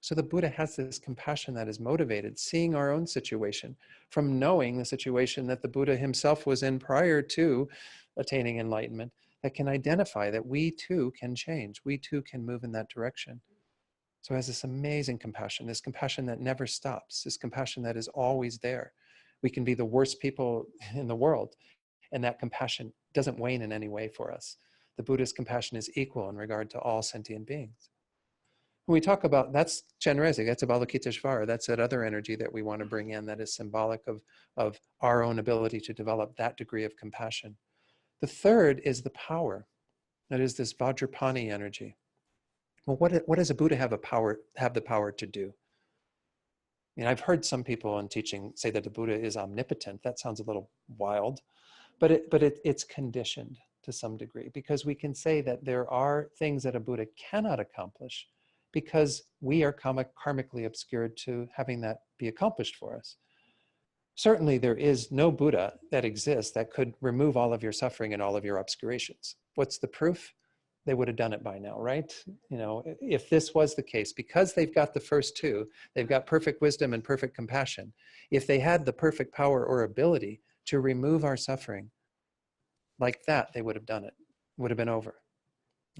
So the Buddha has this compassion that is motivated, seeing our own situation, from knowing the situation that the Buddha himself was in prior to attaining enlightenment, that can identify that we too can change, we too can move in that direction. So it has this amazing compassion, this compassion that never stops, this compassion that is always there. We can be the worst people in the world, and that compassion doesn't wane in any way for us. The Buddha's compassion is equal in regard to all sentient beings. When we talk about, that's Chenrezig, that's Avalokiteshvara, that's that other energy that we want to bring in that is symbolic of our own ability to develop that degree of compassion. The third is the power. That is this Vajrapani energy. Well, what does a Buddha have the power to do? I mean, I've heard some people in teaching say that the Buddha is omnipotent. That sounds a little wild, but it's conditioned to some degree, because we can say that there are things that a Buddha cannot accomplish because we are karmically obscured to having that be accomplished for us. Certainly there is no Buddha that exists that could remove all of your suffering and all of your obscurations. What's the proof? They would have done it by now, right? You know, if this was the case, because they've got the first two, they've got perfect wisdom and perfect compassion. If they had the perfect power or ability to remove our suffering like that, they would have done it. Would have been over.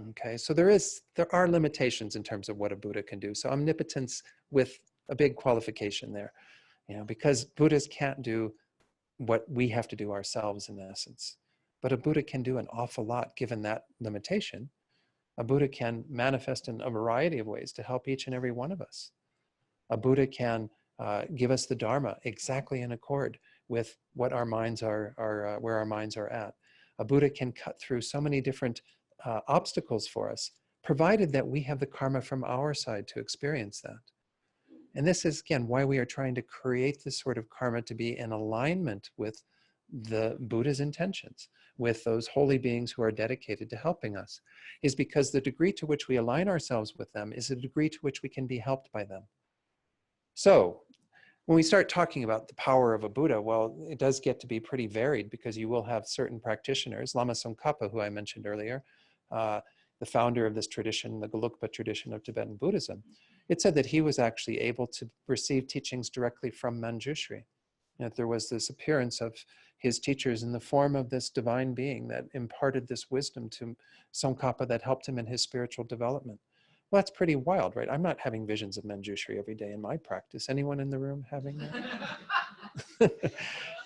Okay, so there are limitations in terms of what a Buddha can do. So omnipotence with a big qualification there, you know, because Buddhas can't do what we have to do ourselves in essence. But a Buddha can do an awful lot given that limitation. A Buddha can manifest in a variety of ways to help each and every one of us. A Buddha can give us the Dharma exactly in accord with what our minds are where our minds are at. A Buddha can cut through so many different obstacles for us, provided that we have the karma from our side to experience that. And this is, again, why we are trying to create this sort of karma to be in alignment with the Buddha's intentions, with those holy beings who are dedicated to helping us, is because the degree to which we align ourselves with them is the degree to which we can be helped by them. So when we start talking about the power of a Buddha, well, it does get to be pretty varied, because you will have certain practitioners. Lama Tsongkhapa, who I mentioned earlier, the founder of this tradition, the Gelugpa tradition of Tibetan Buddhism, it said that he was actually able to receive teachings directly from Manjushri. That there was this appearance of his teachers in the form of this divine being that imparted this wisdom to Tsongkhapa that helped him in his spiritual development. Well, that's pretty wild, right? I'm not having visions of Manjushri every day in my practice. Anyone in the room having that?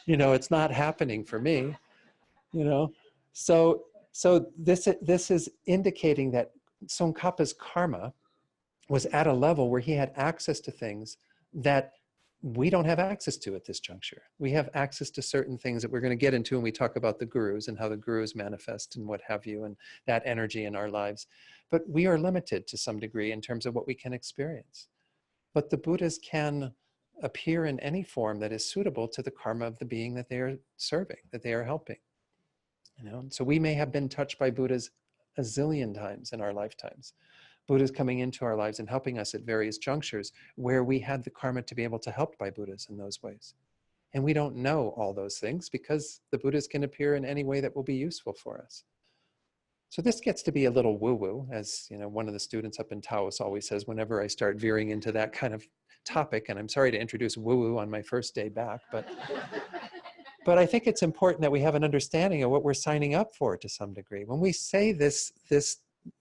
You know, it's not happening for me, you know. So this is indicating that Tsongkhapa's karma was at a level where he had access to things that we don't have access to at this juncture. We have access to certain things that we're going to get into when we talk about the gurus and how the gurus manifest and what have you, and that energy in our lives. But we are limited to some degree in terms of what we can experience. But the Buddhas can appear in any form that is suitable to the karma of the being that they are serving, that they are helping. You know, so we may have been touched by Buddhas a zillion times in our lifetimes. Buddhas coming into our lives and helping us at various junctures where we had the karma to be able to help by Buddhas in those ways. And we don't know all those things because the Buddhas can appear in any way that will be useful for us. So this gets to be a little woo-woo, as you know, one of the students up in Taos always says whenever I start veering into that kind of topic, and I'm sorry to introduce woo-woo on my first day back, but I think it's important that we have an understanding of what we're signing up for to some degree. When we say this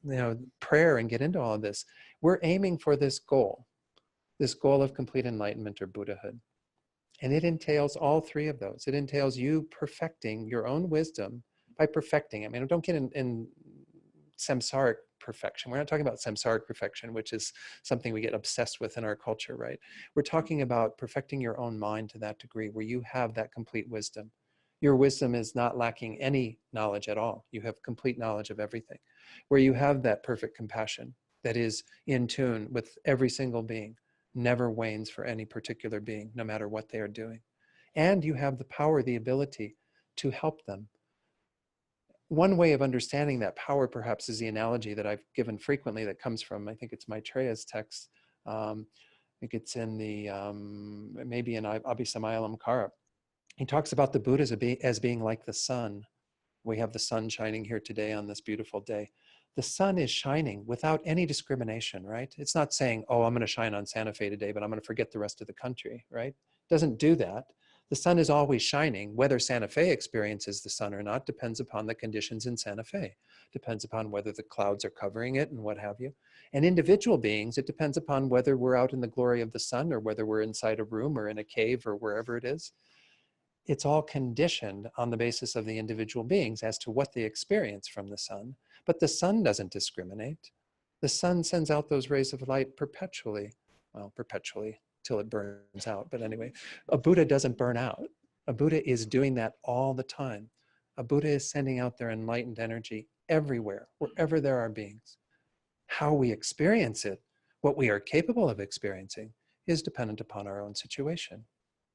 you know, prayer and get into all of this, we're aiming for this goal of complete enlightenment or Buddhahood. And it entails all three of those. It entails you perfecting your own wisdom by perfecting. I mean, don't get in samsaric perfection. We're not talking about samsaric perfection, which is something we get obsessed with in our culture, right? We're talking about perfecting your own mind to that degree where you have that complete wisdom. Your wisdom is not lacking any knowledge at all. You have complete knowledge of everything. Where you have that perfect compassion that is in tune with every single being, never wanes for any particular being, no matter what they are doing. And you have the power, the ability to help them. One way of understanding that power, perhaps, is the analogy that I've given frequently that comes from, I think it's Maitreya's text. I think it's in the, maybe in Abhisamayalankara. He talks about the Buddha as being like the sun. We have the sun shining here today on this beautiful day. The sun is shining without any discrimination, right? It's not saying, oh, I'm going to shine on Santa Fe today, but I'm going to forget the rest of the country, right? It doesn't do that. The sun is always shining. Whether Santa Fe experiences the sun or not depends upon the conditions in Santa Fe. Depends upon whether the clouds are covering it and what have you. And individual beings, it depends upon whether we're out in the glory of the sun or whether we're inside a room or in a cave or wherever it is. It's all conditioned on the basis of the individual beings as to what they experience from the sun. But the sun doesn't discriminate. The sun sends out those rays of light perpetually. Well, perpetually till it burns out. But anyway, a Buddha doesn't burn out. A Buddha is doing that all the time. A Buddha is sending out their enlightened energy everywhere, wherever there are beings. How we experience it, what we are capable of experiencing, is dependent upon our own situation.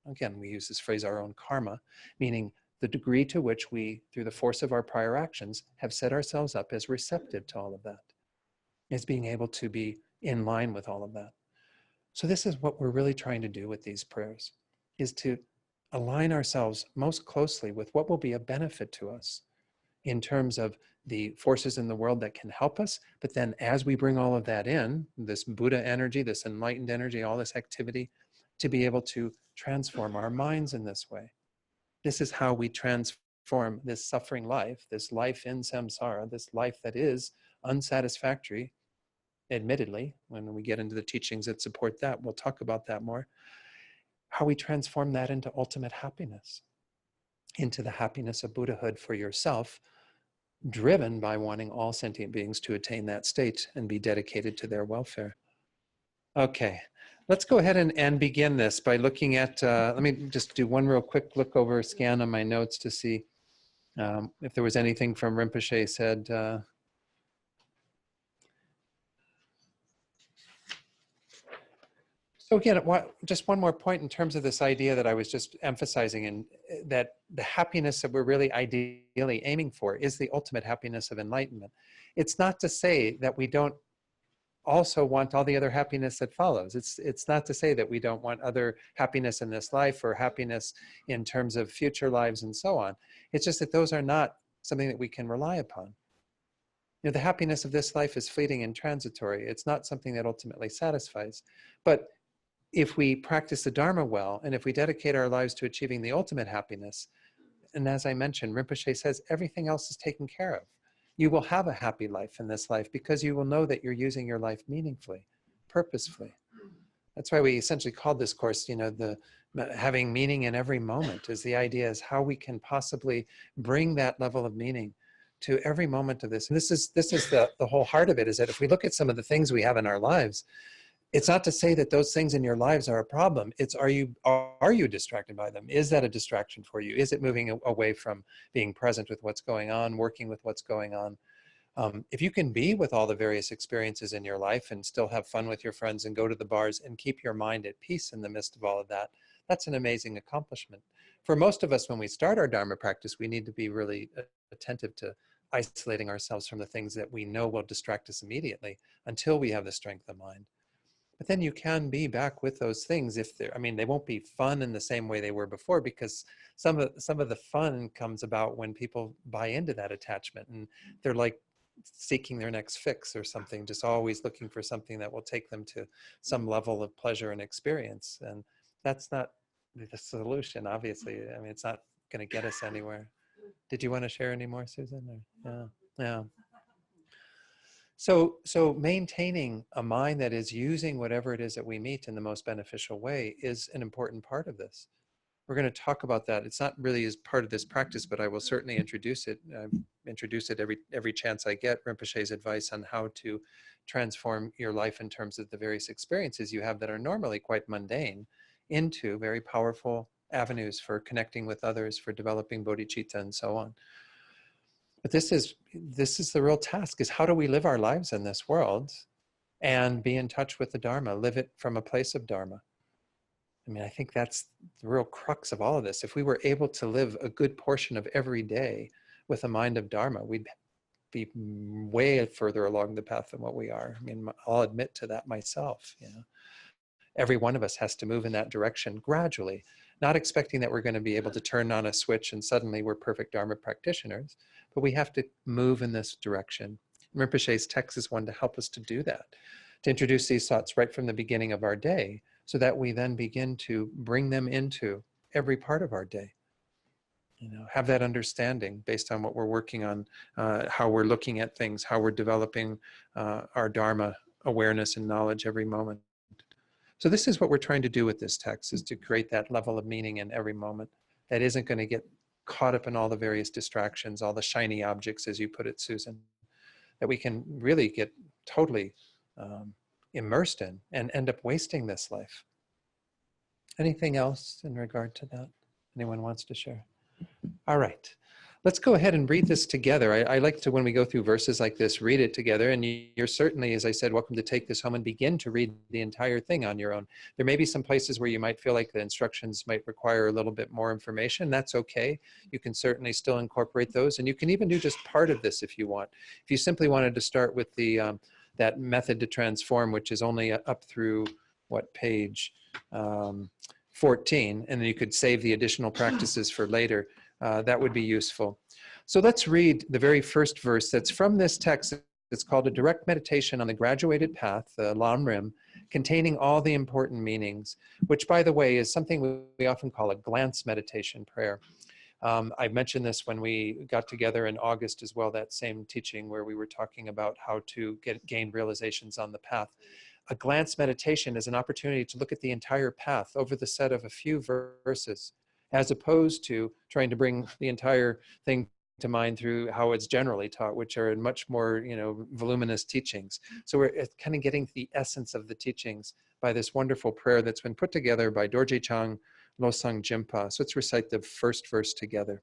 Again, we use this phrase, our own karma, meaning the degree to which we, through the force of our prior actions, have set ourselves up as receptive to all of that, as being able to be in line with all of that. So this is what we're really trying to do with these prayers, is to align ourselves most closely with what will be a benefit to us in terms of the forces in the world that can help us. But then as we bring all of that in, this Buddha energy, this enlightened energy, all this activity, to be able to transform our minds in this way. This is how we transform this suffering life, this life in samsara, this life that is unsatisfactory, admittedly. When we get into the teachings that support that, we'll talk about that more. How we transform that into ultimate happiness, into the happiness of Buddhahood for yourself, driven by wanting all sentient beings to attain that state and be dedicated to their welfare. Okay, let's go ahead and begin this by looking at, let me just do one real quick look over, scan on my notes to see if there was anything from Rinpoche said. So again, just one more point in terms of this idea that I was just emphasizing, and that the happiness that we're really ideally aiming for is the ultimate happiness of enlightenment. It's not to say that we don't also want all the other happiness that follows. It's not to say that we don't want other happiness in this life or happiness in terms of future lives and so on. It's just that those are not something that we can rely upon. You know, the happiness of this life is fleeting and transitory. It's not something that ultimately satisfies. But if we practice the Dharma well, and if we dedicate our lives to achieving the ultimate happiness, and as I mentioned, Rinpoche says everything else is taken care of. You will have a happy life in this life because you will know that you're using your life meaningfully, purposefully. That's why we essentially called this course, you know, the having meaning in every moment. Is the idea is how we can possibly bring that level of meaning to every moment of this. And this is the whole heart of it, is that if we look at some of the things we have in our lives, it's not to say that those things in your lives are a problem. It's, are you distracted by them? Is that a distraction for you? Is it moving away from being present with what's going on, working with what's going on? If you can be with all the various experiences in your life and still have fun with your friends and go to the bars and keep your mind at peace in the midst of all of that, that's an amazing accomplishment. For most of us, when we start our Dharma practice, we need to be really attentive to isolating ourselves from the things that we know will distract us immediately until we have the strength of mind. But then you can be back with those things if they're, I mean, they won't be fun in the same way they were before, because some of the fun comes about when people buy into that attachment and they're like seeking their next fix or something, just always looking for something that will take them to some level of pleasure and experience. And that's not the solution, obviously. I mean, it's not going to get us anywhere. Did you want to share any more, Susan? Or, yeah. So maintaining a mind that is using whatever it is that we meet in the most beneficial way is an important part of this. We're going to talk about that. It's not really as part of this practice, but I will certainly introduce it. Introduce it every chance I get. Rinpoche's advice on how to transform your life in terms of the various experiences you have that are normally quite mundane into very powerful avenues for connecting with others, for developing bodhicitta and so on. But this is the real task, is how do we live our lives in this world and be in touch with the Dharma, live it from a place of Dharma. I mean, I think that's the real crux of all of this. If we were able to live a good portion of every day with a mind of Dharma, we'd be way further along the path than what we are. I mean, I'll admit to that myself, you know. Every one of us has to move in that direction gradually, not expecting that we're going to be able to turn on a switch and suddenly we're perfect Dharma practitioners, but we have to move in this direction. Rinpoche's text is one to help us to do that, to introduce these thoughts right from the beginning of our day, so that we then begin to bring them into every part of our day. You know, have that understanding based on what we're working on, how we're looking at things, how we're developing our Dharma awareness and knowledge every moment. So this is what we're trying to do with this text, is to create that level of meaning in every moment that isn't going to get caught up in all the various distractions, all the shiny objects, as you put it, Susan, that we can really get totally immersed in and end up wasting this life. Anything else in regard to that? Anyone wants to share? All right. Let's go ahead and read this together. I like to, when we go through verses like this, read it together. And you're certainly, as I said, welcome to take this home and begin to read the entire thing on your own. There may be some places where you might feel like the instructions might require a little bit more information. That's okay. You can certainly still incorporate those. And you can even do just part of this if you want. If you simply wanted to start with the that method to transform, which is only up through what page? 14, and then you could save the additional practices for later. That would be useful. So let's read the very first verse that's from this text. It's called A Direct Meditation on the Graduated Path, the Lam Rim, containing all the important meanings, which, by the way, is something we often call a glance meditation prayer. I mentioned this when we got together in August as well, that same teaching where we were talking about how to gain realizations on the path. A glance meditation is an opportunity to look at the entire path over the set of a few verses, as opposed to trying to bring the entire thing to mind through how it's generally taught, which are much more, voluminous teachings. So we're kind of getting the essence of the teachings by this wonderful prayer that's been put together by Dorje Chang Losang Jimpa. So let's recite the first verse together.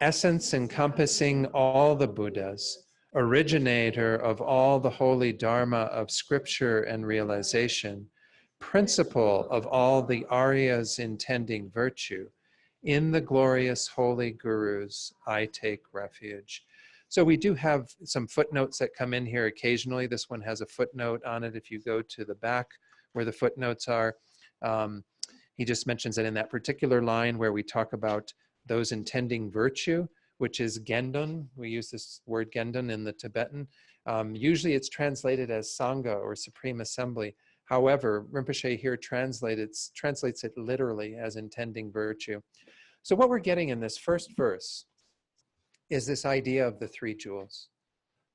Essence encompassing all the Buddhas, originator of all the holy Dharma of scripture and realization, principle of all the Aryas intending virtue, in the glorious holy gurus, I take refuge. So we do have some footnotes that come in here occasionally. This one has a footnote on it. If you go to the back where the footnotes are, he just mentions that in that particular line where we talk about those intending virtue, which is gendun. We use this word gendun in the Tibetan. Usually it's translated as Sangha or Supreme Assembly. However, Rinpoche here translates it literally as intending virtue. So what we're getting in this first verse is this idea of the three jewels.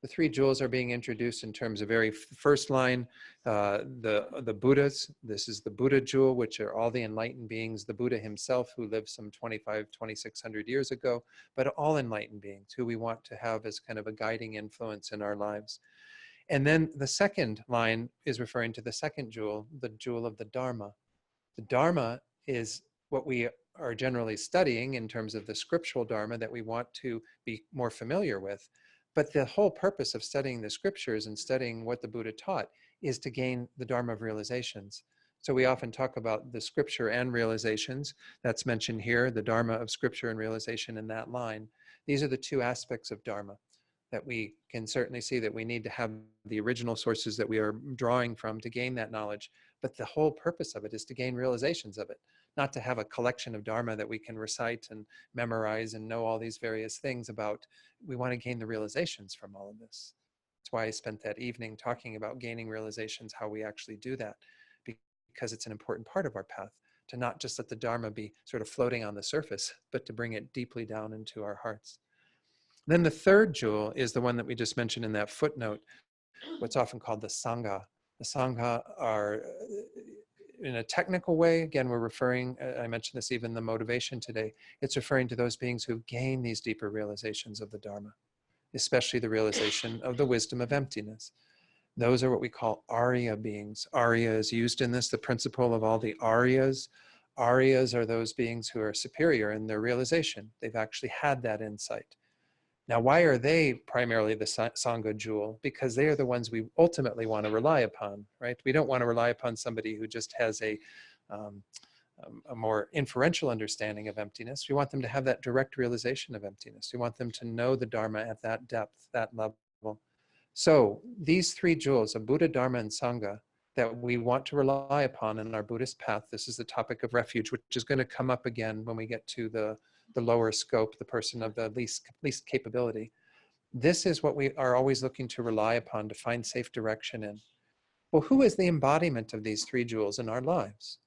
The three jewels are being introduced in terms of very first line, the Buddhas. This is the Buddha jewel, which are all the enlightened beings, the Buddha himself who lived some 2,600 years ago, but all enlightened beings who we want to have as kind of a guiding influence in our lives. And then the second line is referring to the second jewel, the jewel of the Dharma. The Dharma is what we are generally studying in terms of the scriptural Dharma that we want to be more familiar with. But the whole purpose of studying the scriptures and studying what the Buddha taught is to gain the Dharma of realizations. So we often talk about the scripture and realizations. That's mentioned here, the Dharma of scripture and realization in that line. These are the two aspects of Dharma that we can certainly see that we need to have the original sources that we are drawing from to gain that knowledge. But the whole purpose of it is to gain realizations of it, not to have a collection of Dharma that we can recite and memorize and know all these various things about. We want to gain the realizations from all of this. That's why I spent that evening talking about gaining realizations, how we actually do that, because it's an important part of our path, to not just let the Dharma be sort of floating on the surface, but to bring it deeply down into our hearts. Then the third jewel is the one that we just mentioned in that footnote, what's often called the Sangha. The Sangha are, in a technical way, again, we're referring, I mentioned this even in the motivation today, it's referring to those beings who've gained these deeper realizations of the Dharma, especially the realization of the wisdom of emptiness. Those are what we call Arya beings. Arya is used in this, the principle of all the Aryas. Aryas are those beings who are superior in their realization. They've actually had that insight. Now, why are they primarily the Sangha jewel? Because they are the ones we ultimately want to rely upon, right? We don't want to rely upon somebody who just has a more inferential understanding of emptiness. We want them to have that direct realization of emptiness. We want them to know the Dharma at that depth, that level. So these three jewels of Buddha, Dharma, and Sangha that we want to rely upon in our Buddhist path, this is the topic of refuge, which is going to come up again when we get to the lower scope, the person of the least capability. This is what we are always looking to rely upon to find safe direction in. Well, who is the embodiment of these three jewels in our lives?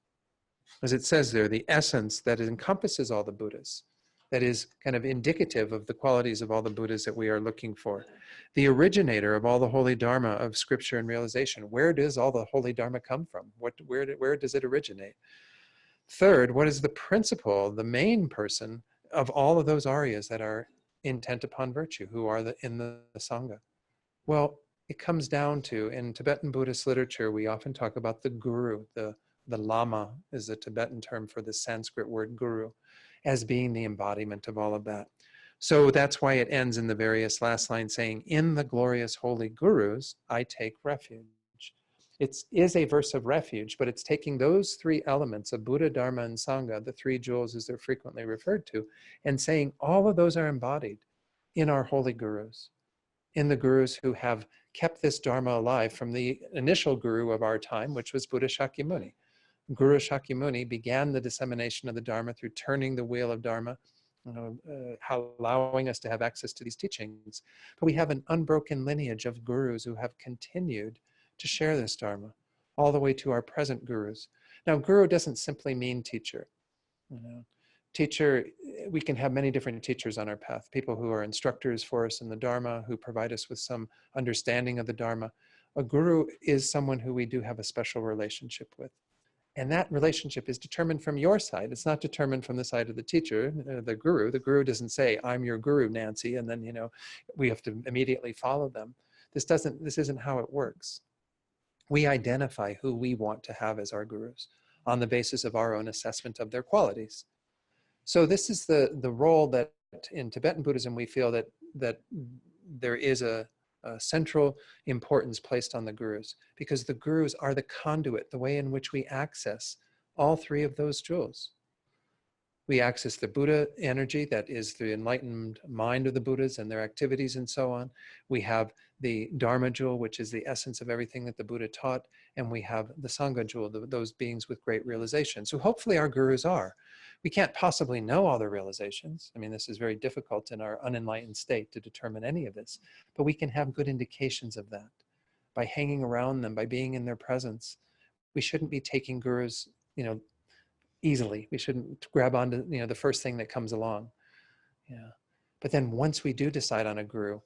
As it says there, the essence that encompasses all the Buddhas, that is kind of indicative of the qualities of all the Buddhas that we are looking for. The originator of all the holy Dharma of scripture and realization. Where does all the holy Dharma come from? Where does it originate? Third, what is the principle, the main person of all of those Aryas that are intent upon virtue, who are in the Sangha? Well, it comes down to, in Tibetan Buddhist literature, we often talk about the guru, the Lama is a Tibetan term for the Sanskrit word guru, as being the embodiment of all of that. So that's why it ends in the various last lines saying, in the glorious holy gurus, I take refuge. It is a verse of refuge, but it's taking those three elements of Buddha, Dharma, and Sangha, the three jewels as they're frequently referred to, and saying all of those are embodied in our holy gurus, in the gurus who have kept this Dharma alive from the initial guru of our time, which was Buddha Shakyamuni. Guru Shakyamuni began the dissemination of the Dharma through turning the wheel of Dharma, allowing us to have access to these teachings. But we have an unbroken lineage of gurus who have continued to share this Dharma all the way to our present gurus. Now, guru doesn't simply mean teacher. Teacher, we can have many different teachers on our path, people who are instructors for us in the Dharma, who provide us with some understanding of the Dharma. A guru is someone who we do have a special relationship with. And that relationship is determined from your side. It's not determined from the side of the teacher, the guru. The guru doesn't say, I'm your guru, Nancy, and then, we have to immediately follow them. This isn't how it works. We identify who we want to have as our gurus on the basis of our own assessment of their qualities. So this is the role that in Tibetan Buddhism we feel that there is a central importance placed on the gurus, because the gurus are the conduit, the way in which we access all three of those jewels. We access the Buddha energy, that is the enlightened mind of the Buddhas and their activities and so on. We have the Dharma jewel, which is the essence of everything that the Buddha taught. And we have the Sangha jewel, those beings with great realizations, who hopefully our gurus are. We can't possibly know all their realizations. I mean, this is very difficult in our unenlightened state to determine any of this, but we can have good indications of that by hanging around them, by being in their presence. We shouldn't be taking gurus, easily. We shouldn't grab onto, the first thing that comes along. Yeah. But then once we do decide on a guru,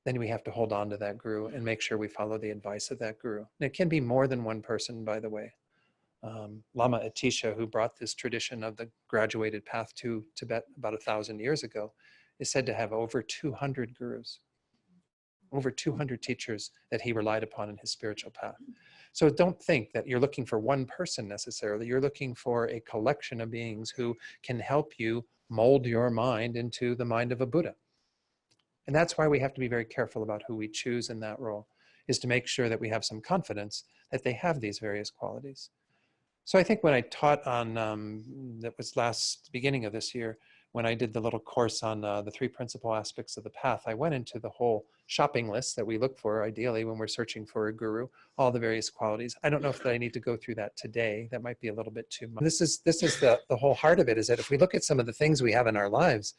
then we have to hold on to that guru and make sure we follow the advice of that guru. And it can be more than one person, by the way. Lama Atisha, who brought this tradition of the graduated path to Tibet about 1,000 years ago, is said to have over 200 gurus, over 200 teachers that he relied upon in his spiritual path. So don't think that you're looking for one person necessarily. You're looking for a collection of beings who can help you mold your mind into the mind of a Buddha. And that's why we have to be very careful about who we choose in that role, is to make sure that we have some confidence that they have these various qualities. So I think when I taught on, that was beginning of this year, when I did the little course on the three principal aspects of the path, I went into the whole shopping list that we look for ideally when we're searching for a guru, all the various qualities. I don't know if I need to go through that today. That might be a little bit too much. This is the whole heart of it, is that if we look at some of the things we have in our lives,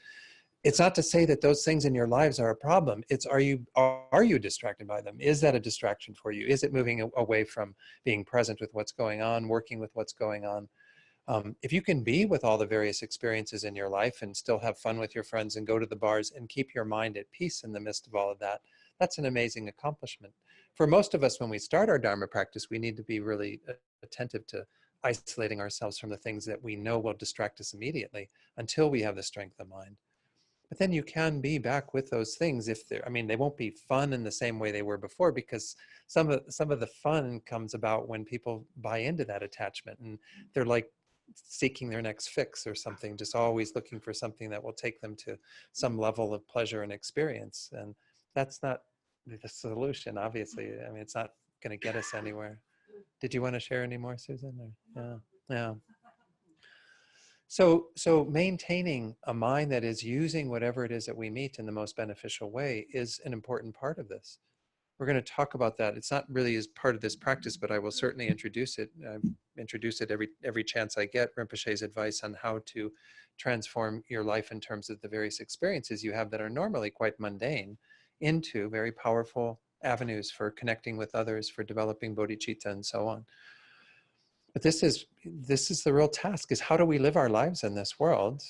it's not to say that those things in your lives are a problem. It's, are you distracted by them? Is that a distraction for you? Is it moving away from being present with what's going on, working with what's going on? If you can be with all the various experiences in your life and still have fun with your friends and go to the bars and keep your mind at peace in the midst of all of that, that's an amazing accomplishment. For most of us, when we start our Dharma practice, we need to be really attentive to isolating ourselves from the things that we know will distract us immediately until we have the strength of mind. But then you can be back with those things if they're, they won't be fun in the same way they were before, because some of the fun comes about when people buy into that attachment and they're like seeking their next fix or something, just always looking for something that will take them to some level of pleasure and experience. And that's not the solution, obviously. It's not going to get us anywhere. Did you want to share any more, Susan? Or, yeah. So maintaining a mind that is using whatever it is that we meet in the most beneficial way is an important part of this. We're going to talk about that. It's not really as part of this practice, but I will certainly introduce it. I introduce it every chance I get, Rinpoche's advice on how to transform your life in terms of the various experiences you have that are normally quite mundane into very powerful avenues for connecting with others, for developing bodhicitta and so on. But this is the real task, is how do we live our lives in this world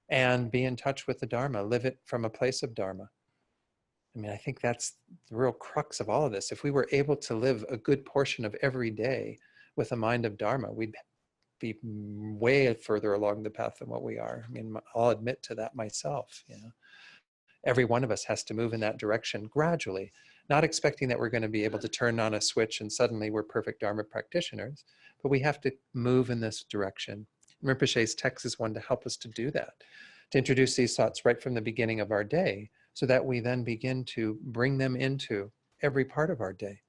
and be in touch with the Dharma, live it from a place of Dharma. I think that's the real crux of all of this. If we were able to live a good portion of every day with a mind of Dharma, we'd be way further along the path than what we are. I'll admit to that myself. Every one of us has to move in that direction gradually. not expecting that we're going to be able to turn on a switch and suddenly we're perfect Dharma practitioners, but we have to move in this direction. Rinpoche's text is one to help us to do that, to introduce these thoughts right from the beginning of our day, so that we then begin to bring them into every part of our day.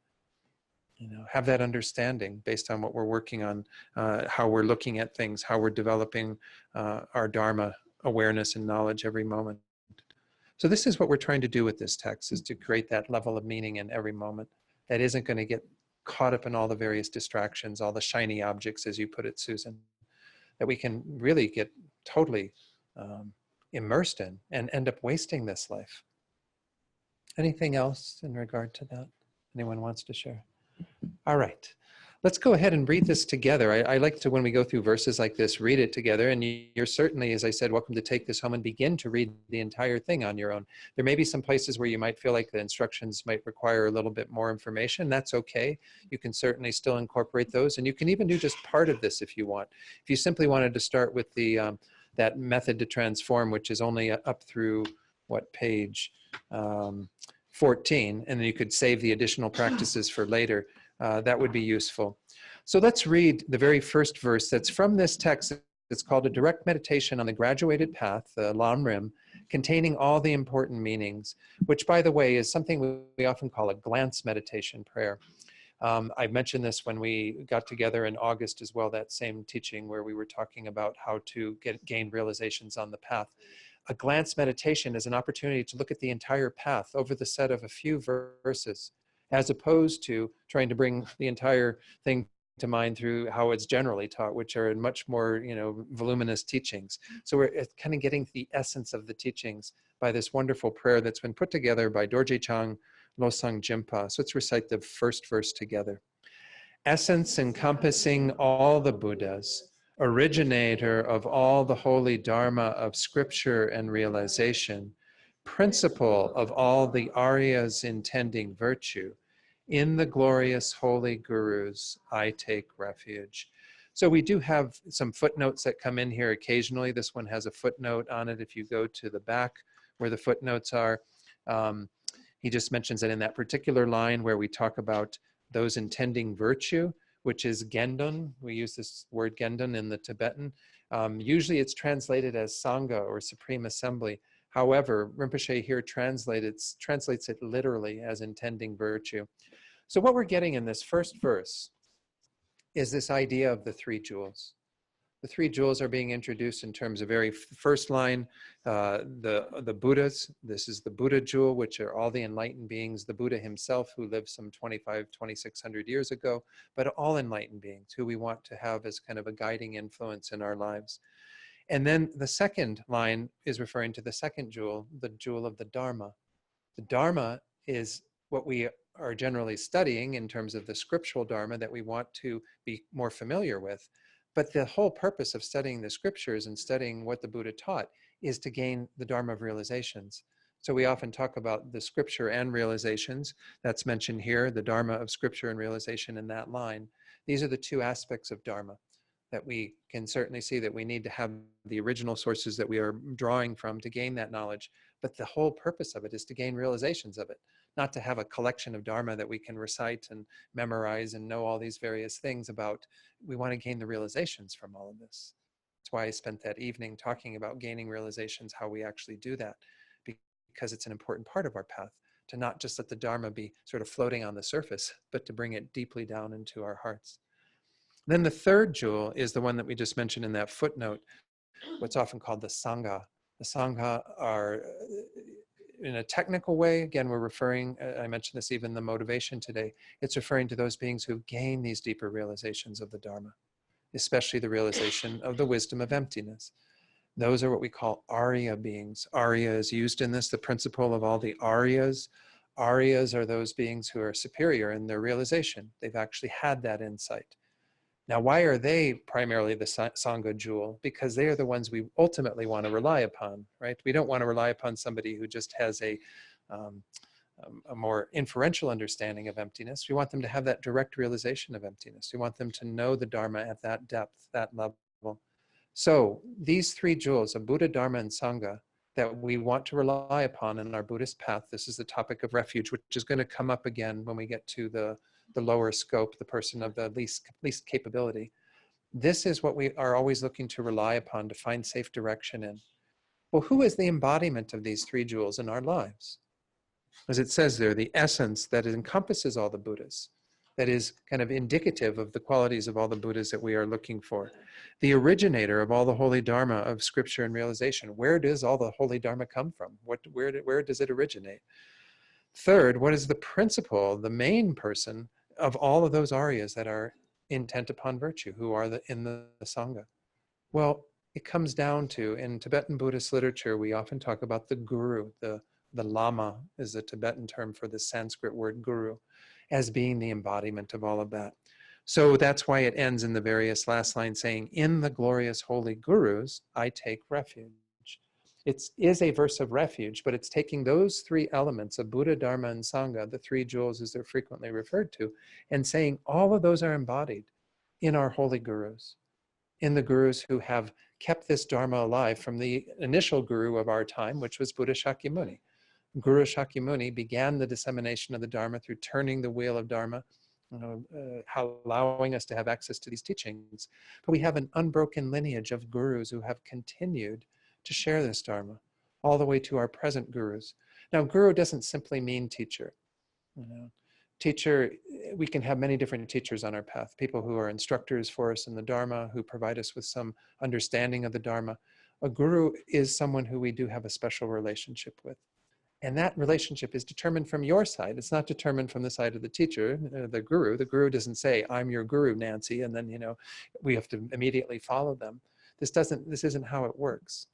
Have that understanding based on what we're working on, how we're looking at things, how we're developing our Dharma awareness and knowledge every moment. So this is what we're trying to do with this text, is to create that level of meaning in every moment that isn't going to get caught up in all the various distractions, all the shiny objects, as you put it, Susan, that we can really get totally immersed in and end up wasting this life. Anything else in regard to that? Anyone wants to share? All right, let's go ahead and read this together. I like to, when we go through verses like this, read it together. And you're certainly, as I said, welcome to take this home and begin to read the entire thing on your own. There may be some places where you might feel like the instructions might require a little bit more information. That's okay. You can certainly still incorporate those. And you can even do just part of this if you want. If you simply wanted to start with the that method to transform, which is only up through, what page? 14, and then you could save the additional practices for later. That would be useful. So let's read the very first verse that's from this text. It's called A Direct Meditation on the Graduated Path, the Lam Rim, containing all the important meanings, which, by the way, is something we often call a glance meditation prayer. I mentioned this when we got together in August as well, that same teaching where we were talking about how to gain realizations on the path. A glance meditation is an opportunity to look at the entire path over the set of a few verses, as opposed to trying to bring the entire thing to mind through how it's generally taught, which are much more, voluminous teachings. So we're kind of getting the essence of the teachings by this wonderful prayer that's been put together by Dorje Chang Losang Jimpa. So let's recite the first verse together. Essence encompassing all the Buddhas, originator of all the holy Dharma of scripture and realization, principle of all the Aryas intending virtue, in the glorious holy gurus, I take refuge. So we do have some footnotes that come in here occasionally. This one has a footnote on it. If you go to the back where the footnotes are, he just mentions that in that particular line where we talk about those intending virtue, which is gendun. We use this word gendun in the Tibetan. Usually it's translated as Sangha or Supreme Assembly. However, Rinpoche here translates it literally as intending virtue. So what we're getting in this first verse is this idea of the three jewels. The three jewels are being introduced in terms of very first line, the Buddhas. This is the Buddha jewel, which are all the enlightened beings, the Buddha himself who lived some 2,600 years ago, but all enlightened beings who we want to have as kind of a guiding influence in our lives. And then the second line is referring to the second jewel, the jewel of the Dharma. The Dharma is what we are generally studying in terms of the scriptural Dharma that we want to be more familiar with. But the whole purpose of studying the scriptures and studying what the Buddha taught is to gain the Dharma of realizations. So we often talk about the scripture and realizations. That's mentioned here, the Dharma of scripture and realization in that line. These are the two aspects of Dharma that we can certainly see that we need to have the original sources that we are drawing from to gain that knowledge. But the whole purpose of it is to gain realizations of it, not to have a collection of Dharma that we can recite and memorize and know all these various things about. We want to gain the realizations from all of this. That's why I spent that evening talking about gaining realizations, how we actually do that, because it's an important part of our path, to not just let the Dharma be sort of floating on the surface, but to bring it deeply down into our hearts. Then the third jewel is the one that we just mentioned in that footnote, what's often called the Sangha. The Sangha are, in a technical way, again, we're referring, I mentioned this even in the motivation today, it's referring to those beings who've gained these deeper realizations of the Dharma, especially the realization of the wisdom of emptiness. Those are what we call Arya beings. Arya is used in this, the principle of all the Aryas. Aryas are those beings who are superior in their realization. They've actually had that insight. Now, why are they primarily the Sangha jewel? Because they are the ones we ultimately want to rely upon, right? We don't want to rely upon somebody who just has a more inferential understanding of emptiness. We want them to have that direct realization of emptiness. We want them to know the Dharma at that depth, that level. So these three jewels of Buddha, Dharma, and Sangha that we want to rely upon in our Buddhist path. This is the topic of refuge, which is going to come up again when we get to the lower scope, the person of the least capability. This is what we are always looking to rely upon to find safe direction in. Well, who is the embodiment of these three jewels in our lives? As it says there, the essence that encompasses all the Buddhas, that is kind of indicative of the qualities of all the Buddhas that we are looking for. The originator of all the holy Dharma of scripture and realization. Where does all the holy Dharma come from? Where does it originate? Third, what is the principle, the main person of all of those aryas that are intent upon virtue, who are in the Sangha? Well, it comes down to, in Tibetan Buddhist literature, we often talk about the guru. The Lama is the Tibetan term for the Sanskrit word guru, as being the embodiment of all of that. So that's why it ends in the various last lines saying, in the glorious holy gurus, I take refuge. It is a verse of refuge, but it's taking those three elements of Buddha, Dharma, and Sangha, the three jewels as they're frequently referred to, and saying all of those are embodied in our holy gurus, in the gurus who have kept this Dharma alive from the initial guru of our time, which was Buddha Shakyamuni. Guru Shakyamuni began the dissemination of the Dharma through turning the wheel of Dharma, allowing us to have access to these teachings. But we have an unbroken lineage of gurus who have continued to share this Dharma all the way to our present gurus. Now, guru doesn't simply mean teacher. Teacher, we can have many different teachers on our path, people who are instructors for us in the Dharma, who provide us with some understanding of the Dharma. A guru is someone who we do have a special relationship with. And that relationship is determined from your side. It's not determined from the side of the teacher, the guru. The guru doesn't say, I'm your guru, Nancy, and then, we have to immediately follow them. This isn't how it works.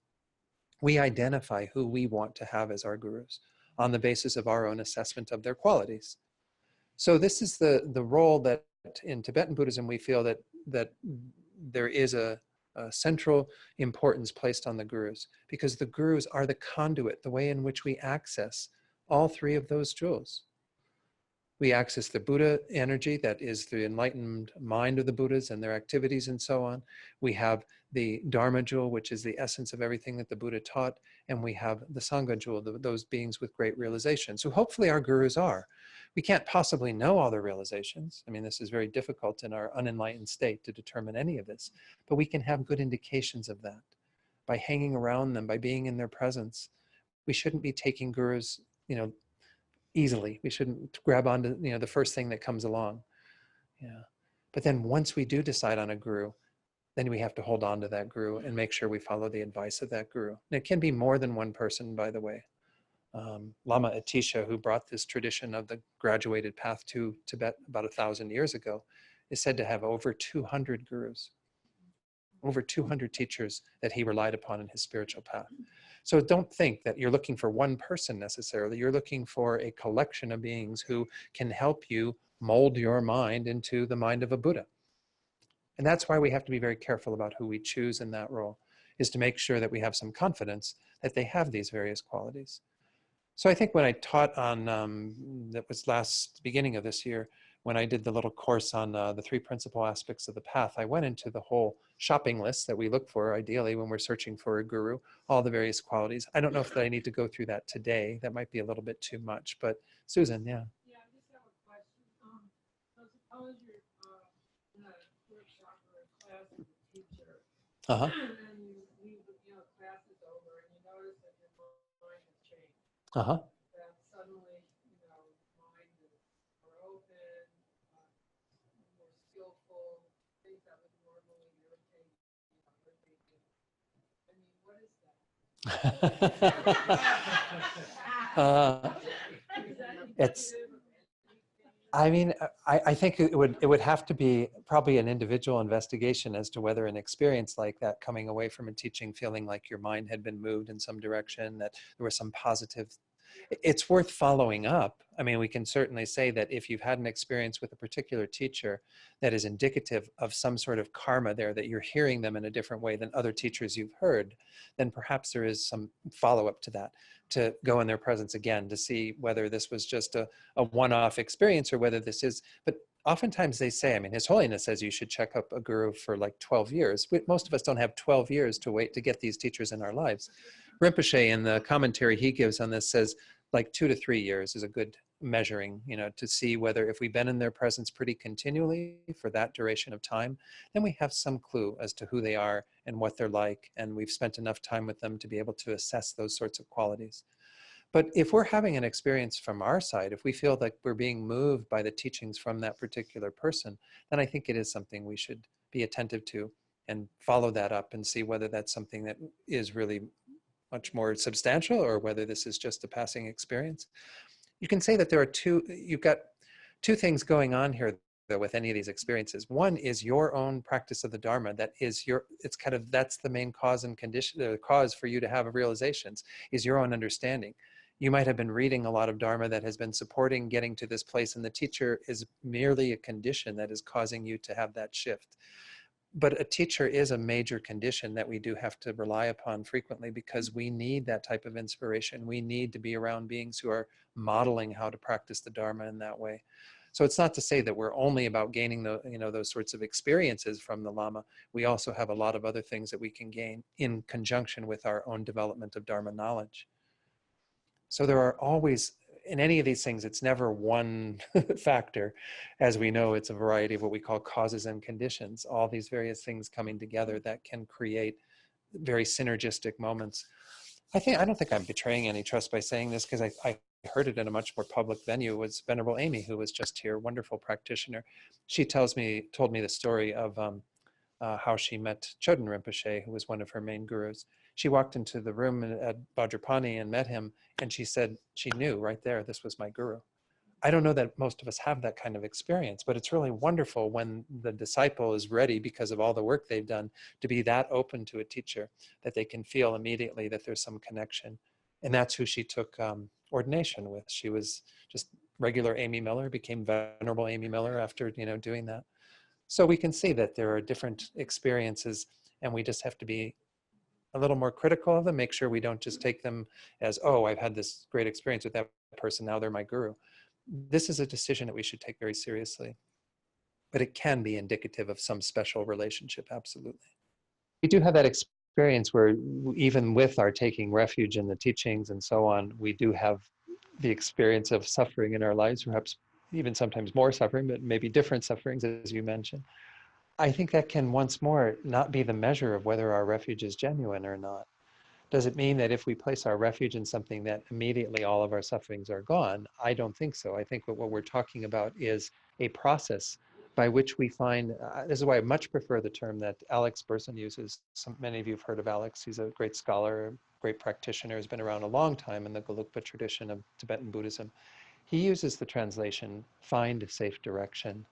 We identify who we want to have as our gurus on the basis of our own assessment of their qualities. So this is the role that in Tibetan Buddhism we feel that there is a central importance placed on the gurus, because the gurus are the conduit, the way in which we access all three of those jewels. We access the Buddha energy, that is the enlightened mind of the Buddhas and their activities and so on. We have the Dharma jewel, which is the essence of everything that the Buddha taught. And we have the Sangha jewel, those beings with great realizations, who hopefully our gurus are. We can't possibly know all their realizations. I mean, this is very difficult in our unenlightened state to determine any of this, but we can have good indications of that by hanging around them, by being in their presence. We shouldn't be taking gurus, easily. We shouldn't grab onto, the first thing that comes along. Yeah. But then once we do decide on a guru, then we have to hold on to that guru and make sure we follow the advice of that guru. And it can be more than one person, by the way. Lama Atisha, who brought this tradition of the graduated path to Tibet about 1,000 years ago, is said to have over 200 gurus, over 200 teachers that he relied upon in his spiritual path. So don't think that you're looking for one person necessarily. You're looking for a collection of beings who can help you mold your mind into the mind of a Buddha. And that's why we have to be very careful about who we choose in that role, is to make sure that we have some confidence that they have these various qualities. So I think when I taught on, that was beginning of this year, when I did the little course on the three principal aspects of the path, I went into the whole shopping list that we look for ideally when we're searching for a guru, all the various qualities. I don't know if I need to go through that today. That might be a little bit too much, but Susan, yeah. Yeah, I just have a question. So suppose you're in a workshop or a class with a teacher, and you leave the class is over, and you notice that your mind has changed. That suddenly, mind is more open, more skillful, things that would normally irritate you. I mean, what is that? I think it would have to be probably an individual investigation as to whether an experience like that, coming away from a teaching feeling like your mind had been moved in some direction, that there was some positive, it's worth following up. I mean, we can certainly say that if you've had an experience with a particular teacher that is indicative of some sort of karma there, that you're hearing them in a different way than other teachers you've heard, then perhaps there is some follow-up to that, to go in their presence again to see whether this was just a one-off experience or whether this is, but oftentimes they say, I mean, His Holiness says you should check up a guru for like 12 years. Most of us don't have 12 years to wait to get these teachers in our lives, Rinpoche, in the commentary he gives on this, says like 2 to 3 years is a good measuring, to see whether if we've been in their presence pretty continually for that duration of time, then we have some clue as to who they are and what they're like, and we've spent enough time with them to be able to assess those sorts of qualities. But if we're having an experience from our side, if we feel like we're being moved by the teachings from that particular person, then I think it is something we should be attentive to and follow that up and see whether that's something that is really much more substantial or whether this is just a passing experience. You can say that you've got two things going on here though with any of these experiences. One is your own practice of the Dharma. That's the main cause and condition, the cause for you to have realizations is your own understanding. You might have been reading a lot of Dharma that has been supporting getting to this place, and the teacher is merely a condition that is causing you to have that shift. But a teacher is a major condition that we do have to rely upon frequently, because we need that type of inspiration. We need to be around beings who are modeling how to practice the Dharma in that way. So it's not to say that we're only about gaining those sorts of experiences from the Lama. We also have a lot of other things that we can gain in conjunction with our own development of Dharma knowledge. So there are always, in any of these things, it's never one factor. As we know, it's a variety of what we call causes and conditions, all these various things coming together that can create very synergistic moments. I don't think I'm betraying any trust by saying this, because I heard it in a much more public venue. Was Venerable Amy, who was just here, wonderful practitioner. She told me the story of how she met Choden Rinpoche, who was one of her main gurus. She walked into the room at Vajrapani and met him, and she said she knew right there, this was my guru. I don't know that most of us have that kind of experience, but it's really wonderful when the disciple is ready, because of all the work they've done, to be that open to a teacher, that they can feel immediately that there's some connection. And that's who she took ordination with. She was just regular Amy Miller, became Venerable Amy Miller after doing that. So we can see that there are different experiences, and we just have to be a little more critical of them, make sure we don't just take them as, oh, I've had this great experience with that person, now they're my guru. This is a decision that we should take very seriously, but it can be indicative of some special relationship, absolutely. We do have that experience where even with our taking refuge in the teachings and so on, we do have the experience of suffering in our lives, perhaps even sometimes more suffering, but maybe different sufferings, as you mentioned. I think that can once more not be the measure of whether our refuge is genuine or not. Does it mean that if we place our refuge in something that immediately all of our sufferings are gone? I don't think so. I think what we're talking about is a process by which we find, this is why I much prefer the term that Alex Burson uses. Many of you have heard of Alex. He's a great scholar, great practitioner, has been around a long time in the Gelugpa tradition of Tibetan Buddhism. He uses the translation, find safe direction.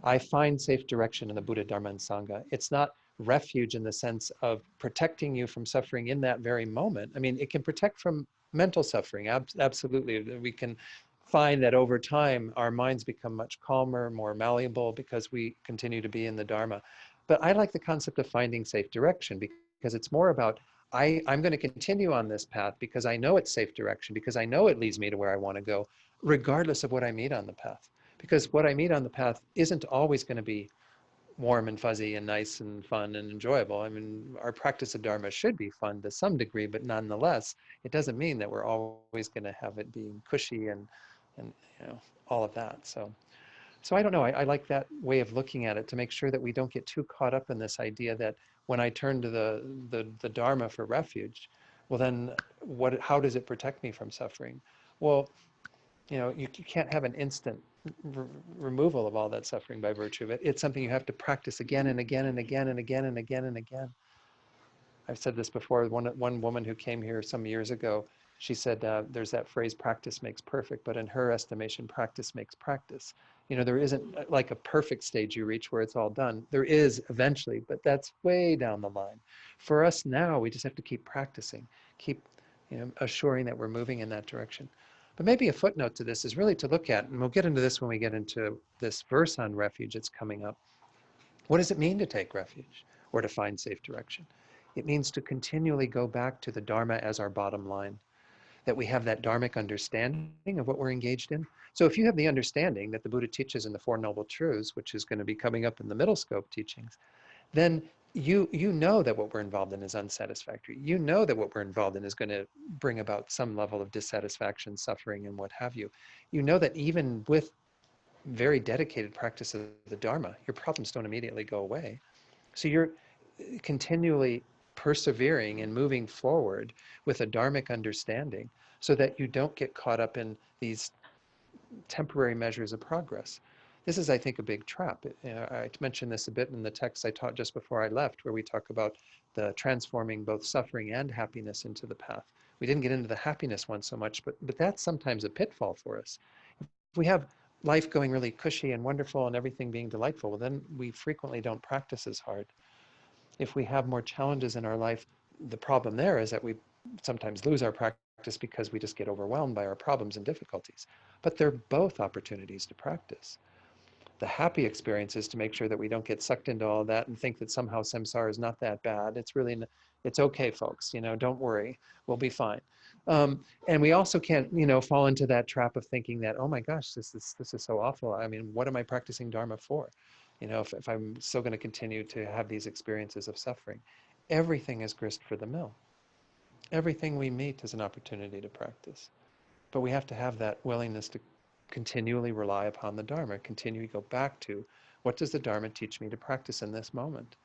I find safe direction in the Buddha, Dharma, and Sangha. It's not refuge in the sense of protecting you from suffering in that very moment. I mean, it can protect from mental suffering, absolutely. We can find that over time, our minds become much calmer, more malleable, because we continue to be in the Dharma. But I like the concept of finding safe direction, because it's more about, I'm going to continue on this path because I know it's safe direction, because I know it leads me to where I want to go, regardless of what I meet on the path. Because what I meet on the path isn't always going to be warm and fuzzy and nice and fun and enjoyable. I mean, our practice of Dharma should be fun to some degree, but nonetheless, it doesn't mean that we're always going to have it being cushy and all of that. So I don't know. I like that way of looking at it, to make sure that we don't get too caught up in this idea that when I turn to the Dharma for refuge, well then, how does it protect me from suffering? Well, you can't have an instant removal of all that suffering by virtue of it. It's something you have to practice again and again and again and again and again and again. I've said this before. One woman who came here some years ago, she said, there's that phrase, practice makes perfect, but in her estimation, practice makes practice. There isn't like a perfect stage you reach where it's all done. There is eventually, but that's way down the line. For us now, we just have to keep practicing, keep assuring that we're moving in that direction. But maybe a footnote to this is really to look at, and we'll get into this when we get into this verse on refuge that's coming up. What does it mean to take refuge or to find safe direction? It means to continually go back to the Dharma as our bottom line, that we have that Dharmic understanding of what we're engaged in. So if you have the understanding that the Buddha teaches in the Four Noble Truths, which is going to be coming up in the middle scope teachings, then you know that what we're involved in is unsatisfactory. You know that what we're involved in is going to bring about some level of dissatisfaction, suffering, and what have you. You know that even with very dedicated practice of the Dharma, your problems don't immediately go away. So you're continually persevering and moving forward with a dharmic understanding so that you don't get caught up in these temporary measures of progress. This is, I think, a big trap. I mentioned this a bit in the text I taught just before I left, where we talk about the transforming both suffering and happiness into the path. We didn't get into the happiness one so much, but that's sometimes a pitfall for us. If we have life going really cushy and wonderful and everything being delightful, well, then we frequently don't practice as hard. If we have more challenges in our life, the problem there is that we sometimes lose our practice because we just get overwhelmed by our problems and difficulties. But they're both opportunities to practice. The happy experience is to make sure that we don't get sucked into all of that and think that somehow samsara is not that bad. It's really, it's okay, folks. Don't worry, we'll be fine. And we also can't, fall into that trap of thinking that, oh my gosh, this is so awful. I mean, what am I practicing Dharma for? If I'm still going to continue to have these experiences of suffering. Everything is grist for the mill. Everything we meet is an opportunity to practice. But we have to have that willingness to continually rely upon the Dharma, continually go back to what does the Dharma teach me to practice in this moment?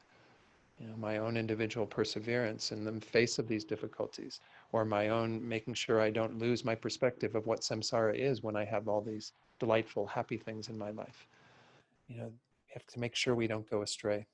My own individual perseverance in the face of these difficulties, or my own making sure I don't lose my perspective of what samsara is when I have all these delightful, happy things in my life. We have to make sure we don't go astray.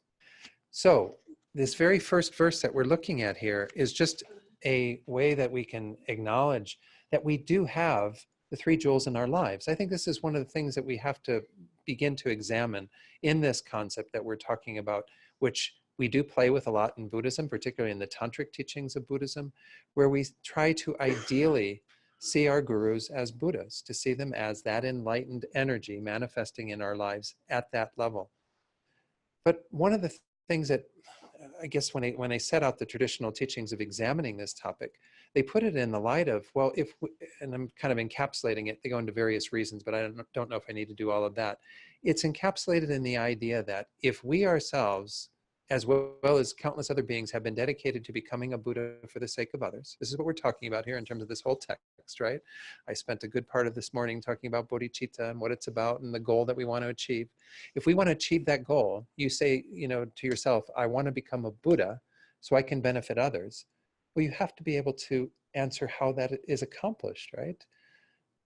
So this very first verse that we're looking at here is just a way that we can acknowledge that we do have the three jewels in our lives. I think this is one of the things that we have to begin to examine in this concept that we're talking about, which we do play with a lot in Buddhism, particularly in the tantric teachings of Buddhism, where we try to ideally see our gurus as Buddhas, to see them as that enlightened energy manifesting in our lives at that level. But one of the things that I guess when they set out the traditional teachings of examining this topic, they put it in the light of, well, and I'm kind of encapsulating it, they go into various reasons, but I don't know if I need to do all of that. It's encapsulated in the idea that if we ourselves, as well as countless other beings, have been dedicated to becoming a Buddha for the sake of others, this is what we're talking about here in terms of this whole text, right? I spent a good part of this morning talking about bodhicitta and what it's about and the goal that we want to achieve. If we want to achieve that goal, you say, to yourself, I want to become a Buddha so I can benefit others. Well, you have to be able to answer how that is accomplished, right?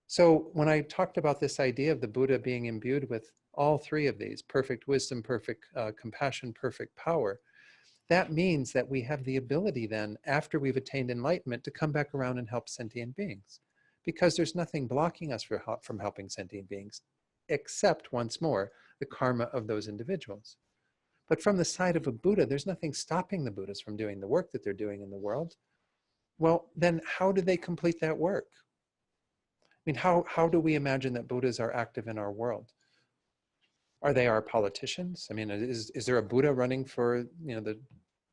So when I talked about this idea of the Buddha being imbued with all three of these, perfect wisdom, perfect compassion, perfect power, that means that we have the ability then, after we've attained enlightenment, to come back around and help sentient beings. Because there's nothing blocking us from helping sentient beings, except, once more, the karma of those individuals. But from the side of a Buddha, there's nothing stopping the Buddhas from doing the work that they're doing in the world. Well, then how do they complete that work? I mean, how do we imagine that Buddhas are active in our world? Are they our politicians? I mean, is there a Buddha running for, the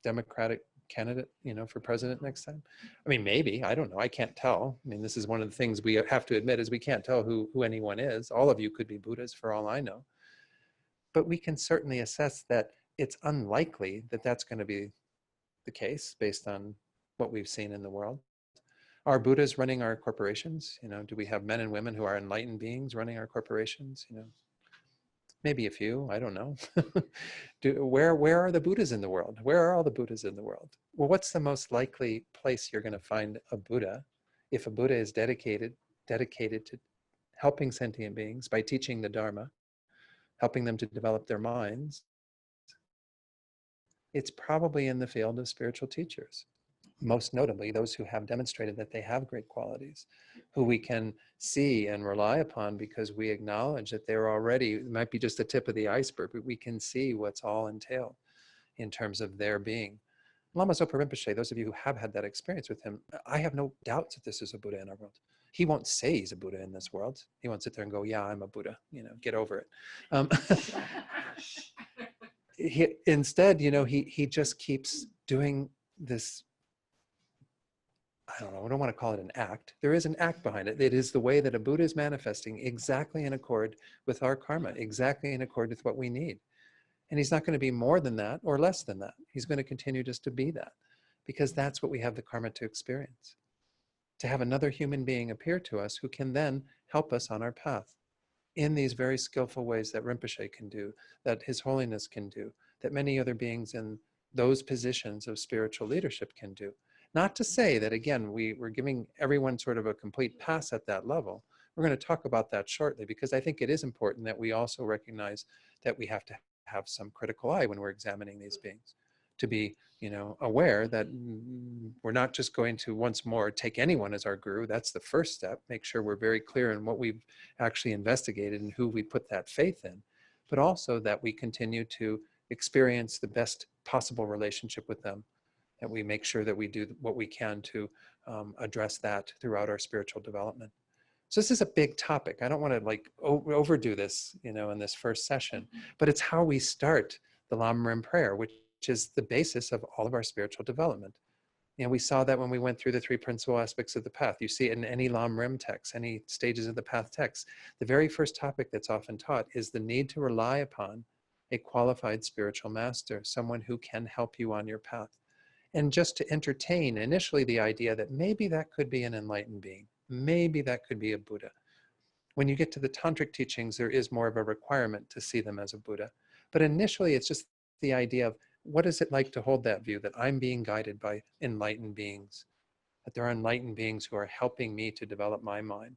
Democratic candidate, for president next time? I mean, maybe, I don't know. I can't tell. I mean, this is one of the things we have to admit is we can't tell who anyone is. All of you could be Buddhas for all I know. But we can certainly assess that it's unlikely that that's going to be the case based on what we've seen in the world. Are Buddhas running our corporations? Do we have men and women who are enlightened beings running our corporations? Maybe a few, I don't know. Where are the Buddhas in the world? Where are all the Buddhas in the world? Well, what's the most likely place you're going to find a Buddha if a Buddha is dedicated to helping sentient beings by teaching the Dharma, helping them to develop their minds? It's probably in the field of spiritual teachers. Most notably, those who have demonstrated that they have great qualities, who we can see and rely upon because we acknowledge that they're already, it might be just the tip of the iceberg, but we can see what's all entailed in terms of their being. Lama Zopa Rinpoche, those of you who have had that experience with him, I have no doubts that this is a Buddha in our world. He won't say he's a Buddha in this world. He won't sit there and go, yeah, I'm a Buddha, get over it. Instead, he just keeps doing this. I don't know, I don't want to call it an act. There is an act behind it. It is the way that a Buddha is manifesting exactly in accord with our karma, exactly in accord with what we need. And he's not going to be more than that or less than that. He's going to continue just to be that, because that's what we have the karma to experience. To have another human being appear to us who can then help us on our path in these very skillful ways that Rinpoche can do, that His Holiness can do, that many other beings in those positions of spiritual leadership can do. Not to say that, again, we're giving everyone sort of a complete pass at that level. We're going to talk about that shortly, because I think it is important that we also recognize that we have to have some critical eye when we're examining these beings, to be, aware that we're not just going to once more take anyone as our guru. That's the first step. Make sure we're very clear in what we've actually investigated and who we put that faith in, but also that we continue to experience the best possible relationship with them, that we make sure that we do what we can to address that throughout our spiritual development. So this is a big topic. I don't want to overdo this, in this first session, but it's how we start the Lama Rim prayer, which is the basis of all of our spiritual development. And we saw that when we went through the 3 principal aspects of the path. You see it in any Lama Rim text, any stages of the path text. The very first topic that's often taught is the need to rely upon a qualified spiritual master, someone who can help you on your path. And just to entertain initially the idea that maybe that could be an enlightened being. Maybe that could be a Buddha. When you get to the tantric teachings, there is more of a requirement to see them as a Buddha. But initially, it's just the idea of, what is it like to hold that view that I'm being guided by enlightened beings, that there are enlightened beings who are helping me to develop my mind.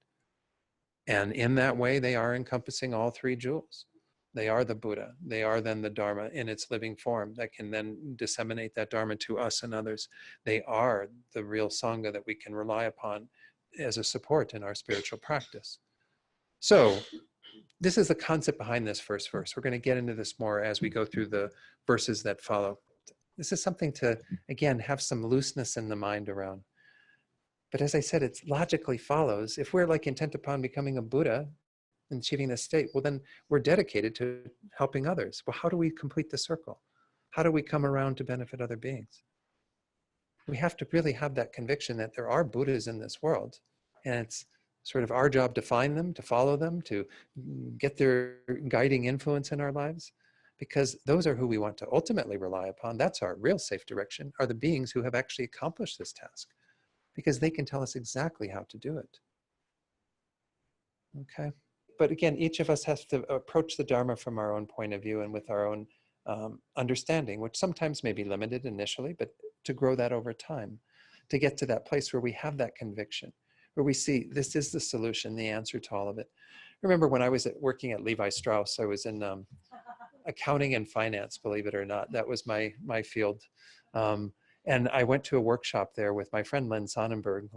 And in that way, they are encompassing all 3 jewels. They are the Buddha. They are then the Dharma in its living form that can then disseminate that Dharma to us and others. They are the real Sangha that we can rely upon as a support in our spiritual practice. So this is the concept behind this first verse. We're going to get into this more as we go through the verses that follow. This is something to, again, have some looseness in the mind around. But as I said, it logically follows. If we're intent upon becoming a Buddha and achieving this state, well, then we're dedicated to helping others. Well, how do we complete the circle? How do we come around to benefit other beings? We have to really have that conviction that there are Buddhas in this world, and it's sort of our job to find them, to follow them, to get their guiding influence in our lives, because those are who we want to ultimately rely upon. That's our real safe direction, are the beings who have actually accomplished this task, because they can tell us exactly how to do it. Okay. But again, each of us has to approach the Dharma from our own point of view and with our own understanding, which sometimes may be limited initially, but to grow that over time, to get to that place where we have that conviction, where we see this is the solution, the answer to all of it. Remember when I was working at Levi Strauss, I was in accounting and finance, believe it or not. That was my field. And I went to a workshop there with my friend Lynn Sonnenberg.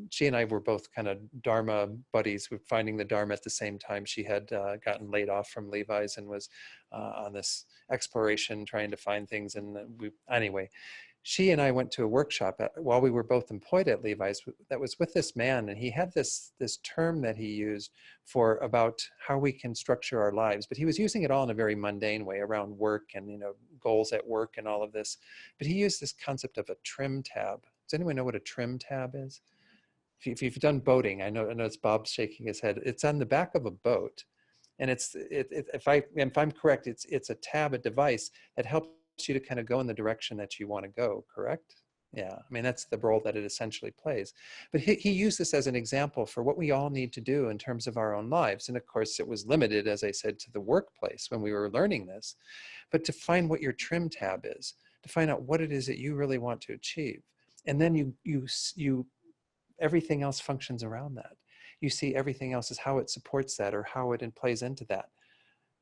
She and I were both kind of Dharma buddies with finding the Dharma at the same time. She had gotten laid off from Levi's and was on this exploration trying to find things. And anyway, she and I went to a workshop while we were both employed at Levi's that was with this man, and he had this term that he used for about how we can structure our lives, but he was using it all in a very mundane way around work and goals at work and all of this. But he used this concept of a trim tab. Does anyone know what a trim tab is? If you've done boating, I know it's Bob shaking his head. It's on the back of a boat, and if I'm correct, it's a tab, a device that helps you to kind of go in the direction that you want to go, correct? Yeah, I mean, that's the role that it essentially plays. But he used this as an example for what we all need to do in terms of our own lives. And of course, it was limited, as I said, to the workplace when we were learning this. But to find what your trim tab is, to find out what it is that you really want to achieve. And then everything else functions around that. You see everything else as how it supports that or how it plays into that.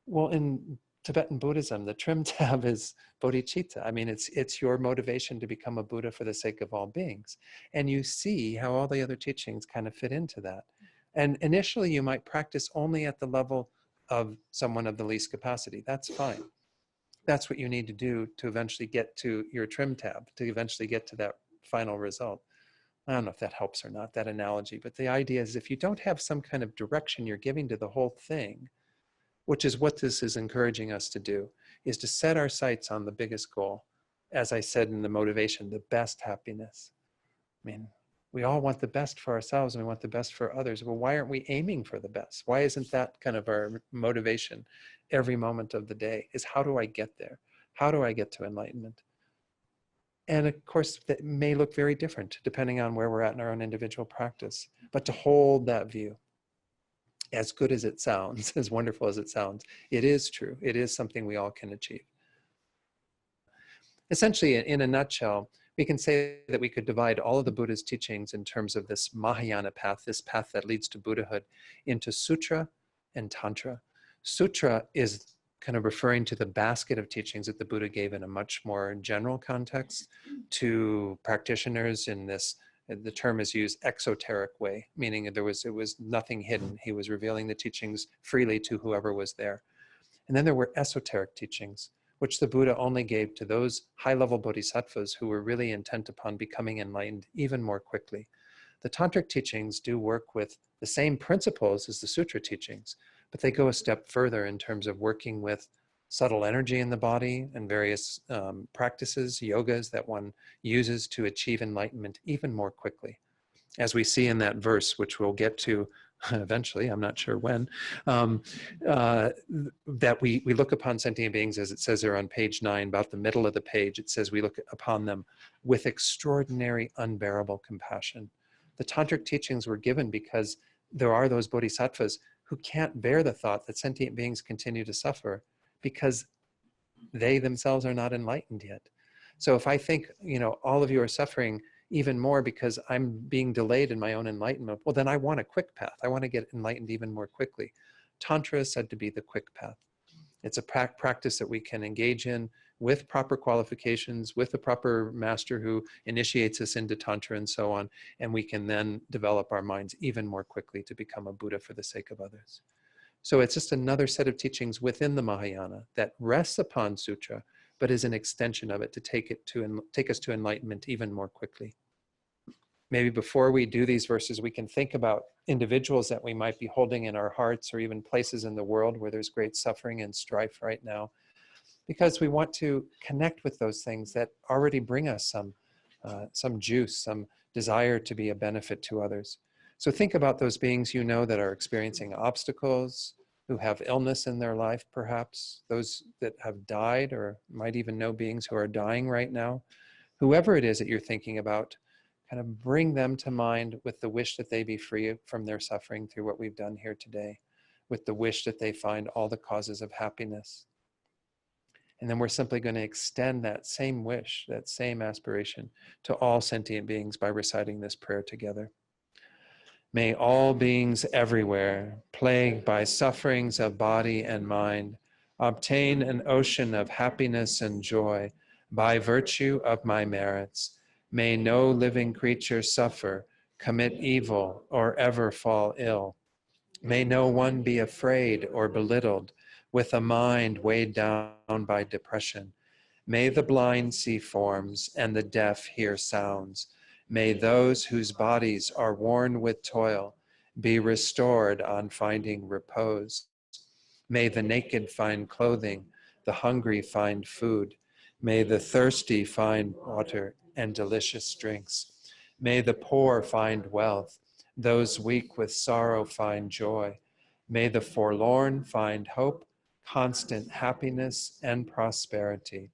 Well, in Tibetan Buddhism, the trim tab is bodhicitta. I mean, it's your motivation to become a Buddha for the sake of all beings. And you see how all the other teachings kind of fit into that. And initially, you might practice only at the level of someone of the least capacity. That's fine. That's what you need to do to eventually get to your trim tab, to eventually get to that final result. I don't know if that helps or not, that analogy. But the idea is if you don't have some kind of direction you're giving to the whole thing, which is what this is encouraging us to do, is to set our sights on the biggest goal. As I said in the motivation, the best happiness. I mean, We all want the best for ourselves and we want the best for others. Well, why aren't we aiming for the best? Why isn't that kind of our motivation every moment of the day? Is how do I get there? How do I get to enlightenment? And of course, that may look very different depending on where we're at in our own individual practice. But to hold that view, as good as it sounds, as wonderful as it sounds, it is true. It is something we all can achieve. Essentially, in a nutshell, we can say that we could divide all of the Buddha's teachings in terms of this Mahayana path, this path that leads to Buddhahood, into Sutra and Tantra. Sutra is kind of referring to the basket of teachings that the Buddha gave in a much more general context to practitioners in this, the term is used, exoteric way, meaning it was nothing hidden. He was revealing the teachings freely to whoever was there. And then there were esoteric teachings, which the Buddha only gave to those high-level bodhisattvas who were really intent upon becoming enlightened even more quickly. The tantric teachings do work with the same principles as the sutra teachings, but they go a step further in terms of working with subtle energy in the body and various practices, yogas that one uses to achieve enlightenment even more quickly. As we see in that verse, which we'll get to eventually, I'm not sure when, that we look upon sentient beings, as it says there on page 9, about the middle of the page, it says we look upon them with extraordinary, unbearable compassion. The tantric teachings were given because there are those bodhisattvas who can't bear the thought that sentient beings continue to suffer because they themselves are not enlightened yet. So if I think, all of you are suffering even more because I'm being delayed in my own enlightenment, well, then I want a quick path. I want to get enlightened even more quickly. Tantra is said to be the quick path. It's a practice that we can engage in with proper qualifications, with a proper master who initiates us into Tantra and so on, and we can then develop our minds even more quickly to become a Buddha for the sake of others. So it's just another set of teachings within the Mahayana that rests upon sutra, but is an extension of it to take us to enlightenment even more quickly. Maybe before we do these verses, we can think about individuals that we might be holding in our hearts, or even places in the world where there's great suffering and strife right now, because we want to connect with those things that already bring us some juice, some desire to be a benefit to others. So think about those beings that are experiencing obstacles, who have illness in their life perhaps, those that have died, or might even know beings who are dying right now. Whoever it is that you're thinking about, kind of bring them to mind with the wish that they be free from their suffering through what we've done here today, with the wish that they find all the causes of happiness. And then we're simply going to extend that same wish, that same aspiration to all sentient beings by reciting this prayer together. May all beings everywhere, plagued by sufferings of body and mind, obtain an ocean of happiness and joy by virtue of my merits. May no living creature suffer, commit evil, or ever fall ill. May no one be afraid or belittled, with a mind weighed down by depression. May the blind see forms and the deaf hear sounds. May those whose bodies are worn with toil be restored on finding repose. May the naked find clothing, the hungry find food. May the thirsty find water and delicious drinks. May the poor find wealth, those weak with sorrow find joy. May the forlorn find hope, constant happiness and prosperity.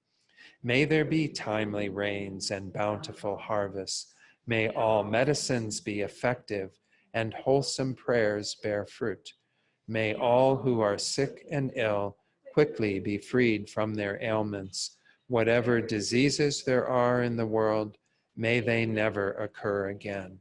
May there be timely rains and bountiful harvests. May all medicines be effective and wholesome prayers bear fruit. May all who are sick and ill quickly be freed from their ailments. Whatever diseases there are in the world, may they never occur again.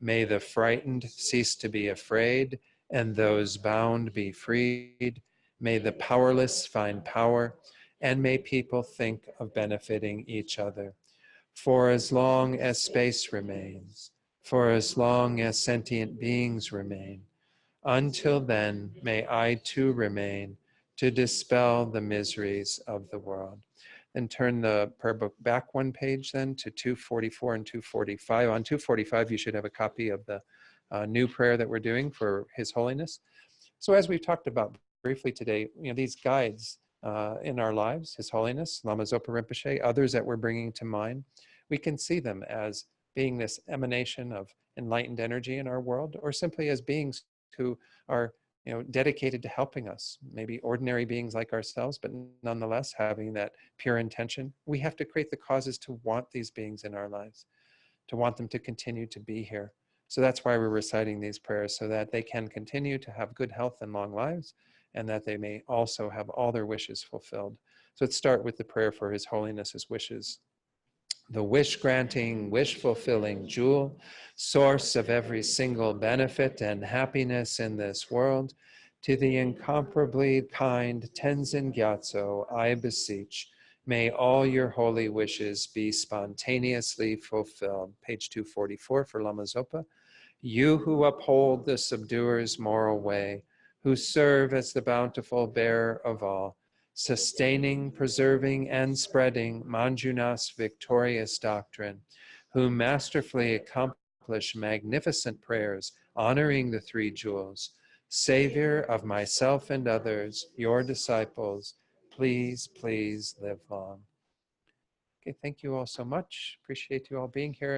May the frightened cease to be afraid, and those bound be freed. May the powerless find power, and may people think of benefiting each other. For as long as space remains, for as long as sentient beings remain, until then may I too remain to dispel the miseries of the world. Then turn the prayer book back one page then to 244 and 245. On 245, you should have a copy of the new prayer that we're doing for His Holiness. So as we've talked about briefly today, these guides in our lives, His Holiness, Lama Zopa Rinpoche, others that we're bringing to mind, we can see them as being this emanation of enlightened energy in our world, or simply as beings who are dedicated to helping us, maybe ordinary beings like ourselves, but nonetheless having that pure intention. We have to create the causes to want these beings in our lives, to want them to continue to be here. So that's why we're reciting these prayers, so that they can continue to have good health and long lives, and that they may also have all their wishes fulfilled. So let's start with the prayer for His Holiness's wishes. The wish-granting, wish-fulfilling jewel, source of every single benefit and happiness in this world, to the incomparably kind Tenzin Gyatso, I beseech, may all your holy wishes be spontaneously fulfilled. Page 244 for Lama Zopa. You who uphold the subduer's moral way, who serve as the bountiful bearer of all, sustaining, preserving, and spreading Manjunath's victorious doctrine, who masterfully accomplish magnificent prayers honoring the three jewels, Savior of myself and others, your disciples, please, please live long. Okay, thank you all so much. Appreciate you all being here.